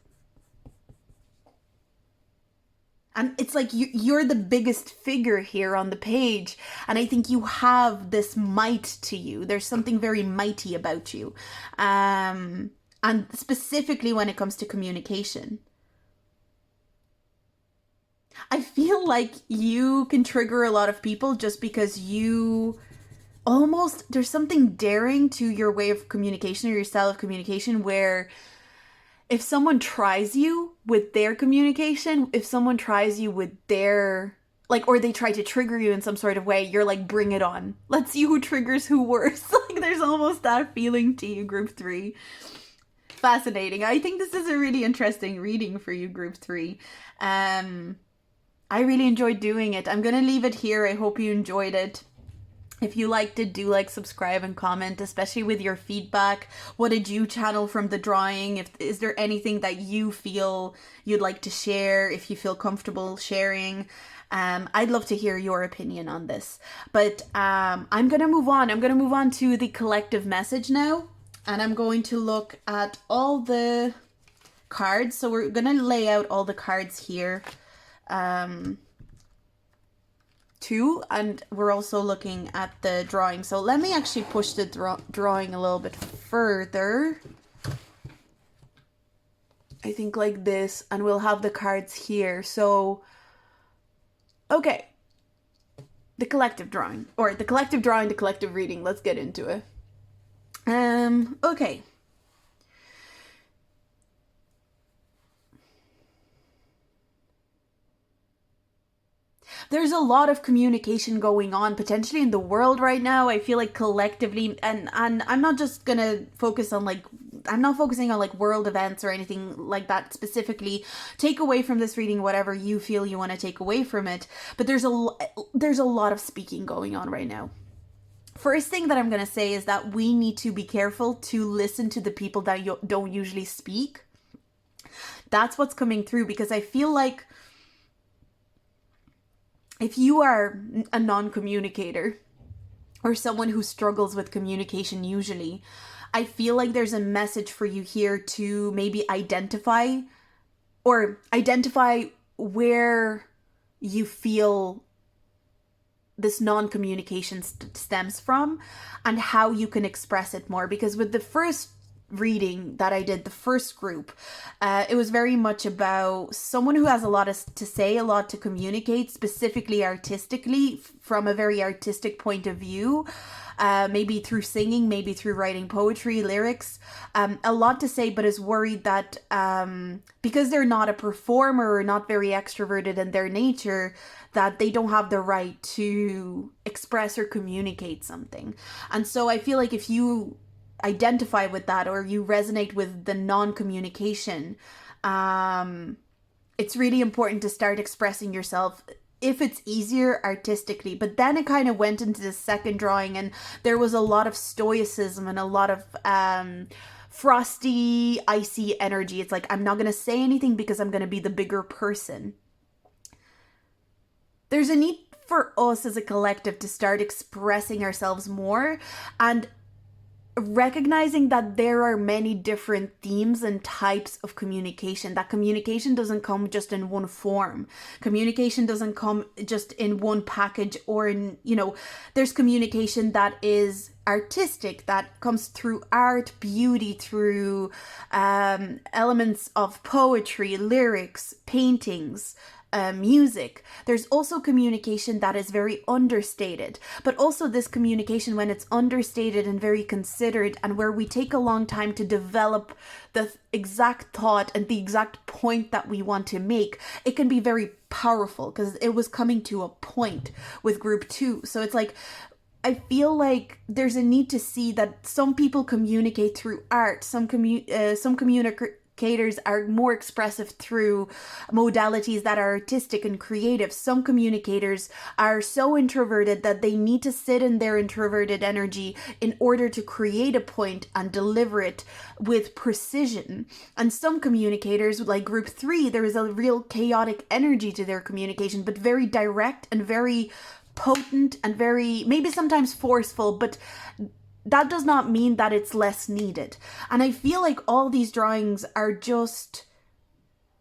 And it's like you're the biggest figure here on the page. And I think you have this might to you. There's something very mighty about you. And specifically when it comes to communication. I feel like you can trigger a lot of people just because there's something daring to your way of communication or your style of communication, where if someone tries you with their communication, if someone tries you with their, like, or they try to trigger you in some sort of way, you're like, bring it on. Let's see who triggers who worse. Like, there's almost that feeling to you, Group 3. Fascinating. I think this is a really interesting reading for you, Group 3. I really enjoyed doing it. I'm going to leave it here. I hope you enjoyed it. If you liked it, do like, subscribe, and comment, especially with your feedback. What did you channel from the drawing? Is there anything that you feel you'd like to share, if you feel comfortable sharing? I'd love to hear your opinion on this. But I'm going to move on. I'm going to move on to the collective message now. And I'm going to look at all the cards. So we're going to lay out all the cards here. Too, and we're also looking at the drawing. So let me actually push the drawing a little bit further. I think like this, and we'll have the cards here. So, okay. The collective drawing, the collective reading. Let's get into it. Okay. There's a lot of communication going on potentially in the world right now. I feel like collectively, and I'm not just gonna focus on I'm not focusing on like world events or anything like that specifically. Take away from this reading whatever you feel you want to take away from it. But there's a lot of speaking going on right now. First thing that I'm gonna say is that we need to be careful to listen to the people that don't usually speak. That's what's coming through, because I feel like if you are a non-communicator or someone who struggles with communication usually, I feel like there's a message for you here to maybe identify where you feel this non-communication stems from and how you can express it more. Because with the first reading that I did, the first group, it was very much about someone who has a lot to say, a lot to communicate, specifically artistically, from a very artistic point of view, maybe through singing, maybe through writing poetry, lyrics, a lot to say, but is worried that because they're not a performer or not very extroverted in their nature, that they don't have the right to express or communicate something. And so I feel like if you identify with that, or you resonate with the non-communication, it's really important to start expressing yourself, if it's easier, artistically. But then it kind of went into the second drawing, and there was a lot of stoicism and a lot of frosty, icy energy. It's like, I'm not going to say anything because I'm going to be the bigger person. There's a need for us as a collective to start expressing ourselves more, and recognizing that there are many different themes and types of communication, that communication doesn't come just in one form. Communication doesn't come just in one package, or in, there's communication that is artistic, that comes through art, beauty, through elements of poetry, lyrics, paintings, music. There's also communication that is very understated, but also this communication, when it's understated and very considered, and where we take a long time to develop the exact thought and the exact point that we want to make, it can be very powerful, because it was coming to a point with group 2. So it's like, I feel like there's a need to see that some people communicate through art, some communicators are more expressive through modalities that are artistic and creative. Some communicators are so introverted that they need to sit in their introverted energy in order to create a point and deliver it with precision. And some communicators, like group 3, there is a real chaotic energy to their communication, but very direct and very potent and very, maybe sometimes forceful, but that does not mean that it's less needed. And I feel like all these drawings are just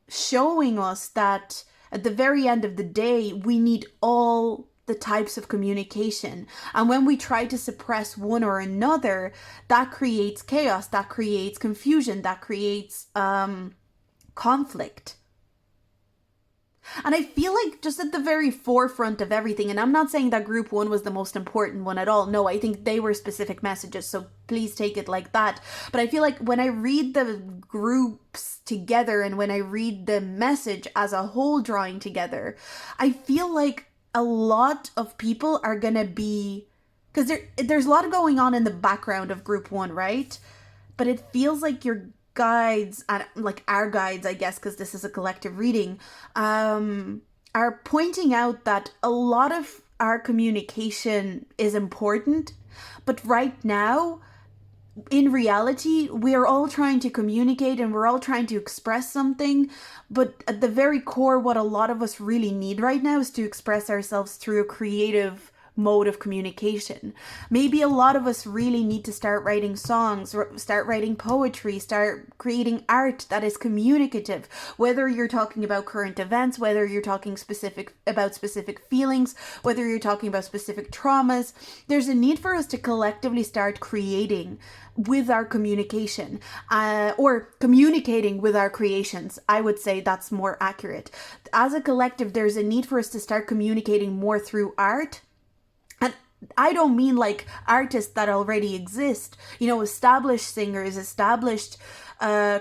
showing us that at the very end of the day, we need all the types of communication. And when we try to suppress one or another, that creates chaos, that creates confusion, that creates conflict. And I feel like just at the very forefront of everything, and I'm not saying that group 1 was the most important one at all. No, I think they were specific messages, so please take it like that. But I feel like when I read the groups together, and when I read the message as a whole drawing together, I feel like a lot of people are gonna be, because there's a lot going on in the background of group 1, right? But it feels like your guides, and like our guides, I guess, because this is a collective reading, are pointing out that a lot of our communication is important, but right now, in reality, we are all trying to communicate and we're all trying to express something, but at the very core, what a lot of us really need right now is to express ourselves through a creative mode of communication. Maybe a lot of us really need to start writing songs, start writing poetry, start creating art that is communicative, whether you're talking about current events, whether you're talking about specific feelings, whether you're talking about specific traumas. There's a need for us to collectively start creating with our communication, or communicating with our creations. I would say that's more accurate. As a collective, there's a need for us to start communicating more through art. And I don't mean like artists that already exist, established singers, established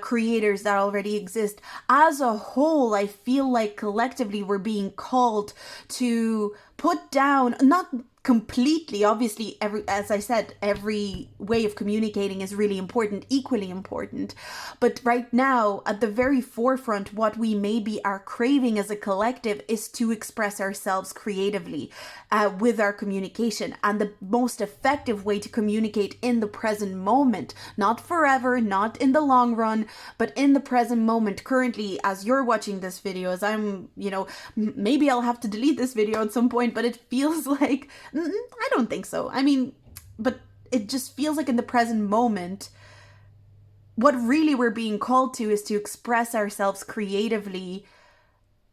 creators that already exist. As a whole, I feel like collectively we're being called to put down, not completely, obviously, as I said, every way of communicating is really important, equally important. But right now, at the very forefront, what we maybe are craving as a collective is to express ourselves creatively with our communication. And the most effective way to communicate in the present moment, not forever, not in the long run, but in the present moment, currently, as you're watching this video, as I'm, maybe I'll have to delete this video at some point, but it feels like, I don't think so. I mean, but it just feels like in the present moment, what really we're being called to is to express ourselves creatively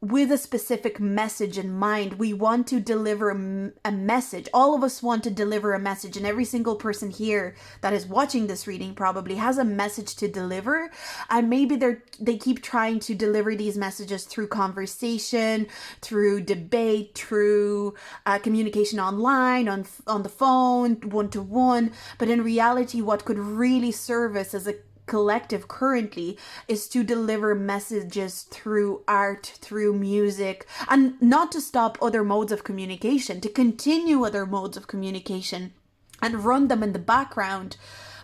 with a specific message in mind. We want to deliver a message. All of us want to deliver a message, and every single person here that is watching this reading probably has a message to deliver. And maybe they keep trying to deliver these messages through conversation, through debate, through communication online, on the phone, one-to-one. But in reality, what could really serve us as a collective currently is to deliver messages through art, through music, and not to stop other modes of communication, to continue other modes of communication and run them in the background,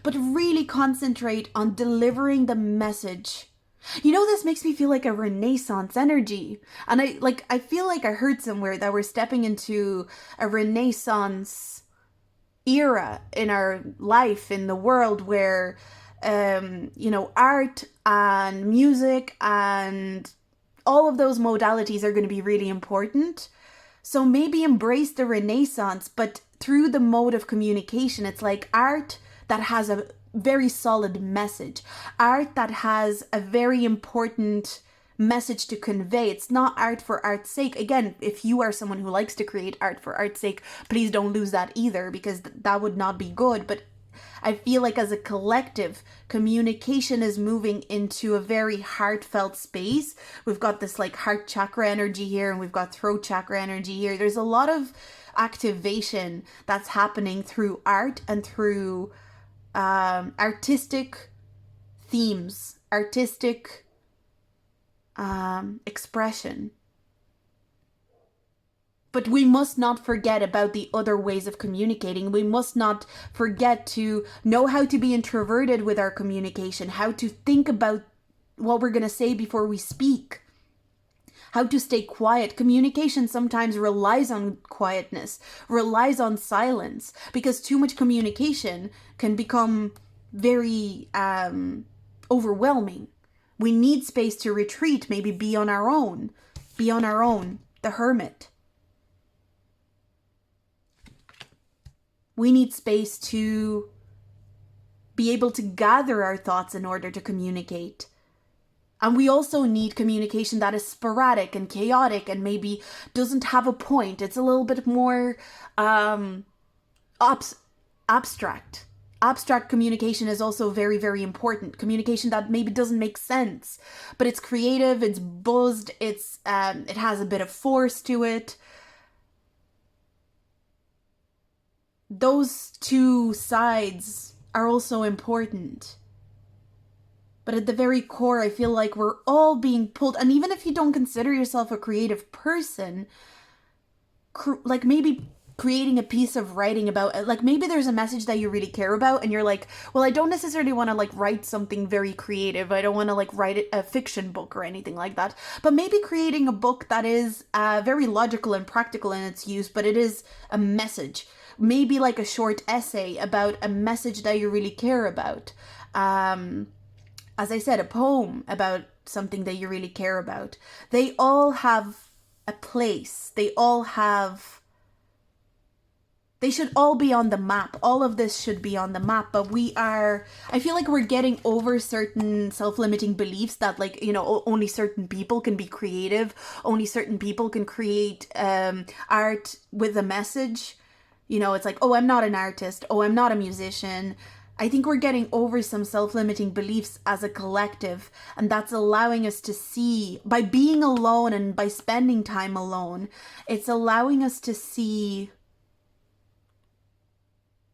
but really concentrate on delivering the message. This makes me feel like a Renaissance energy. And I feel like I heard somewhere that we're stepping into a Renaissance era in our life, in the world, where art and music and all of those modalities are going to be really important. So maybe embrace the Renaissance, but through the mode of communication. It's like art that has a very solid message, art that has a very important message to convey. It's not art for art's sake. Again, if you are someone who likes to create art for art's sake, please don't lose that either, because that would not be good. But I feel like as a collective, communication is moving into a very heartfelt space. We've got this like heart chakra energy here, and we've got throat chakra energy here. There's a lot of activation that's happening through art and through artistic themes, artistic expression. But we must not forget about the other ways of communicating. We must not forget to know how to be introverted with our communication, how to think about what we're going to say before we speak, how to stay quiet. Communication sometimes relies on quietness, relies on silence, because too much communication can become very overwhelming. We need space to retreat, maybe be on our own, the hermit. We need space to be able to gather our thoughts in order to communicate. And we also need communication that is sporadic and chaotic and maybe doesn't have a point. It's a little bit more abstract. Abstract communication is also very, very important. Communication that maybe doesn't make sense, but it's creative, it's buzzed, it has a bit of force to it. Those two sides are also important. But at the very core, I feel like we're all being pulled. And even if you don't consider yourself a creative person, like maybe creating a piece of writing about, like maybe there's a message that you really care about and you're like, well, I don't necessarily want to like write something very creative. I don't want to like write a fiction book or anything like that. But maybe creating a book that is very logical and practical in its use, but it is a message. Maybe like a short essay about a message that you really care about. As I said, a poem about something that you really care about. They all have a place. They should all be on the map. All of this should be on the map, but I feel like we're getting over certain self-limiting beliefs that like, only certain people can be creative. Only certain people can create art with a message. It's like, oh, I'm not an artist. Oh, I'm not a musician. I think we're getting over some self-limiting beliefs as a collective, and that's allowing us to see, by being alone and by spending time alone, it's allowing us to see,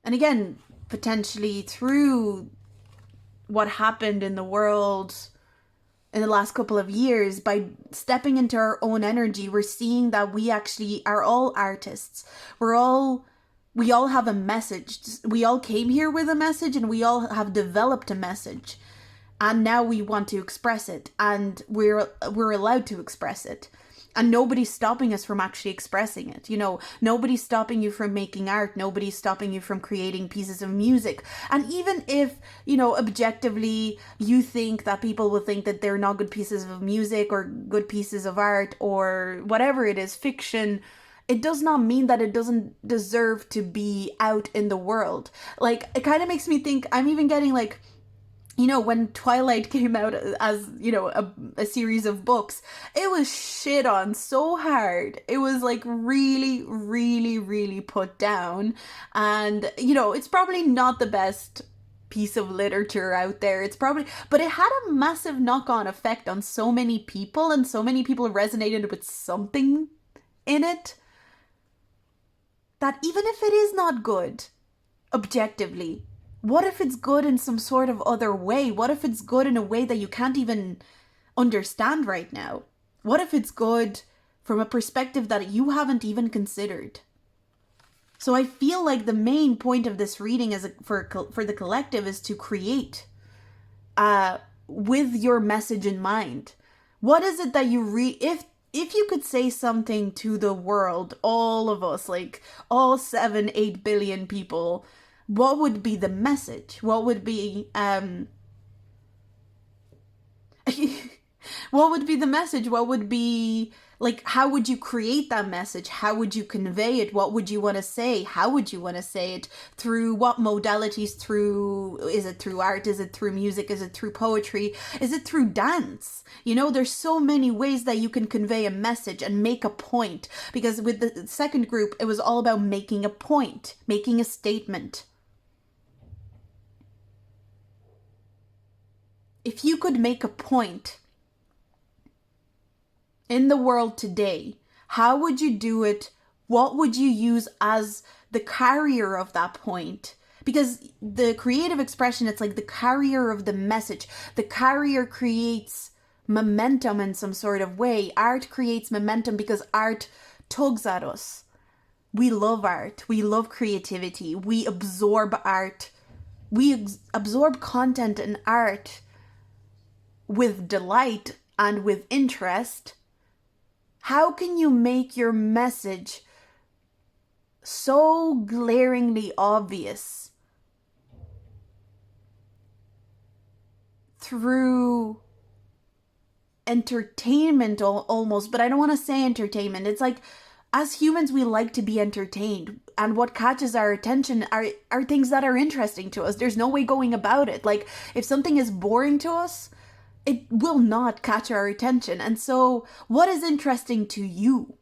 and again, potentially through what happened in the world in the last couple of years, by stepping into our own energy, we're seeing that we actually are all artists. We're all We all have a message. We all came here with a message, and we all have developed a message. And now we want to express it, and we're allowed to express it. And nobody's stopping us from actually expressing it. You know, nobody's stopping you from making art. Nobody's stopping you from creating pieces of music. And even if, you know, objectively you think that people will think that they're not good pieces of music or good pieces of art or whatever it is, fiction, it does not mean that it doesn't deserve to be out in the world. Like, it kind of makes me think, I'm even getting like, you know, when Twilight came out as, you know, a series of books, it was shit on so hard. It was like really, really, really put down. And, you know, it's probably not the best piece of literature out there. It's probably, but it had a massive knock-on effect on so many people, and so many people resonated with something in it, that even if it is not good, objectively, what if it's good in some sort of other way? What if it's good in a way that you can't even understand right now? What if it's good from a perspective that you haven't even considered? So I feel like the main point of this reading for the collective is to create with your message in mind. What is it that you if you could say something to the world, all of us, like all 7-8 billion people, what would be the message? What would be what would be the message? What would be, like, how would you create that message? How would you convey it? What would you want to say? How would you want to say it? Through what modalities? Is it through art? Is it through music? Is it through poetry? Is it through dance? You know, there's so many ways that you can convey a message and make a point. Because with the second group, it was all about making a point, making a statement. If you could make a point in the world today, how would you do it? What would you use as the carrier of that point? Because the creative expression, it's like the carrier of the message. The carrier creates momentum in some sort of way. Art creates momentum because art tugs at us. We love art. We love creativity. We absorb art. We absorb content and art with delight and with interest. How can you make your message so glaringly obvious through entertainment almost? But I don't want to say entertainment. It's like, as humans, we like to be entertained. And what catches our attention are things that are interesting to us. There's no way going about it. Like, if something is boring to us, it will not catch our attention. And so what is interesting to you?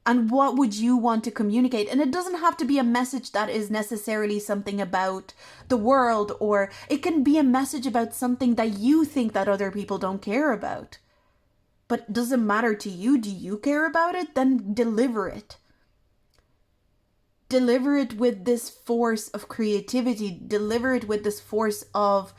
And what would you want to communicate? And it doesn't have to be a message that is necessarily something about the world, or it can be a message about something that you think that other people don't care about. But does it matter to you? Do you care about it? Then deliver it. Deliver it with this force of creativity. Deliver it with this force of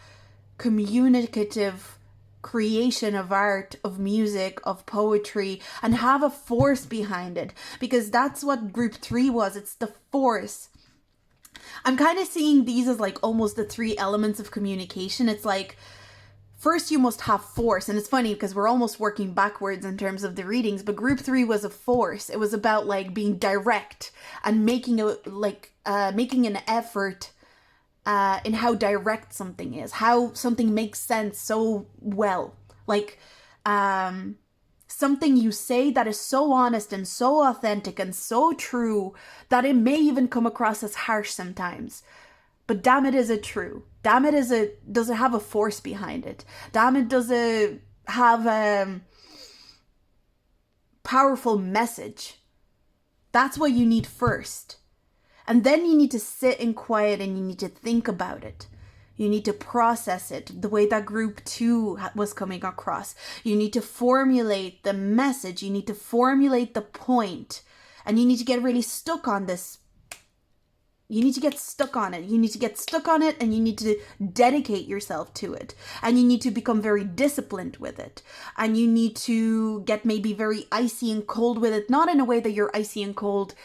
communicative creation of art, of music, of poetry, and have a force behind it. Because that's what group 3 was. It's the force. I'm kind of seeing these as like almost the 3 elements of communication. It's like, first you must have force. And it's funny because we're almost working backwards in terms of the readings, but group 3 was a force. It was about like being direct and making an effort in how direct something is, how something makes sense so well. Like something you say that is so honest and so authentic and so true that it may even come across as harsh sometimes. But damn it, is it true? Damn it, does it have a force behind it? Damn it, does it have a powerful message? That's what you need first. And then you need to sit in quiet and you need to think about it. You need to process it the way that group 2 was coming across. You need to formulate the message. You need to formulate the point. And you need to get really stuck on this. You need to get stuck on it. You need to get stuck on it, and you need to dedicate yourself to it. And you need to become very disciplined with it. And you need to get maybe very icy and cold with it. Not in a way that you're icy and cold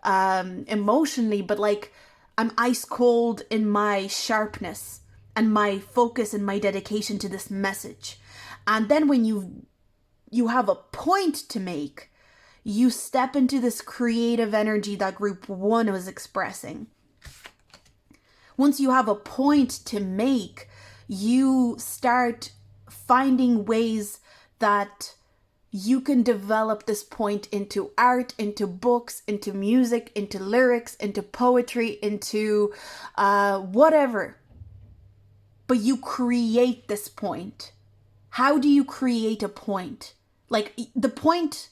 emotionally, but like I'm ice cold in my sharpness and my focus and my dedication to this message. And then when you have a point to make, you step into this creative energy that group one was expressing. Once you have a point to make, you start finding ways that you can develop this point into art, into books, into music, into lyrics, into poetry, into whatever. But you create this point. How do you create a point? Like, the point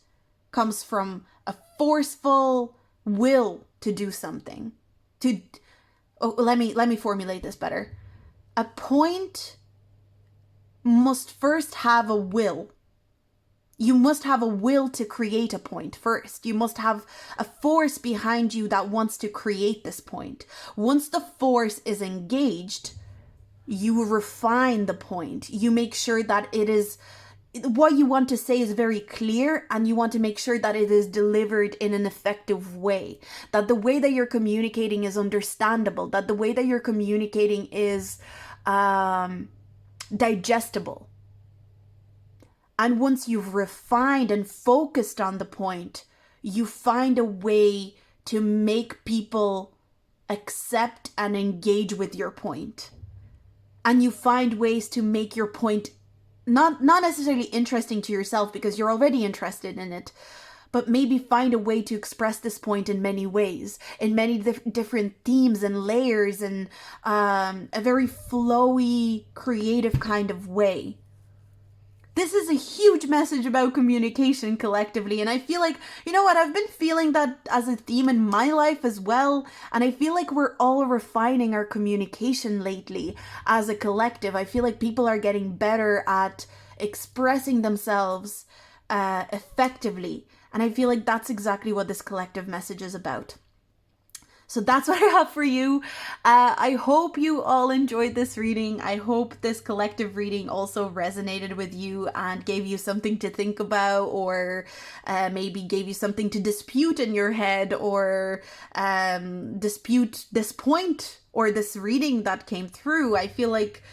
comes from a forceful will to do something. Let me formulate this better. A point must first have a will. You must have a will to create a point first. You must have a force behind you that wants to create this point. Once the force is engaged, you refine the point. You make sure that it is, what you want to say is very clear, and you want to make sure that it is delivered in an effective way. That the way that you're communicating is understandable. That the way that you're communicating is digestible. And once you've refined and focused on the point, you find a way to make people accept and engage with your point. And you find ways to make your point not necessarily interesting to yourself because you're already interested in it, but maybe find a way to express this point in many ways, in many different themes and layers, and a very flowy, creative kind of way. This is a huge message about communication collectively, and I feel like, you know what, I've been feeling that as a theme in my life as well, and I feel like we're all refining our communication lately as a collective. I feel like people are getting better at expressing themselves effectively, and I feel like that's exactly what this collective message is about. So that's what I have for you. I hope you all enjoyed this reading. I hope this collective reading also resonated with you and gave you something to think about, or maybe gave you something to dispute in your head, or dispute this point or this reading that came through. I feel like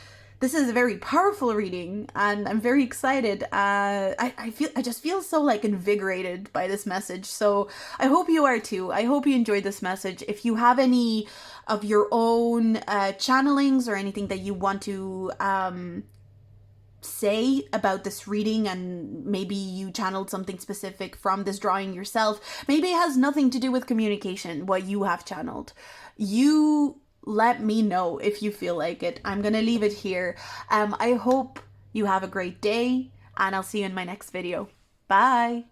this is a very powerful reading, and I'm very excited. I just feel so like invigorated by this message. So I hope you are too. I hope you enjoyed this message. If you have any of your own channelings or anything that you want to say about this reading, and maybe you channeled something specific from this drawing yourself, maybe it has nothing to do with communication, what you have channeled, you let me know if you feel like it. I'm gonna leave it here. I hope you have a great day, and I'll see you in my next video. Bye!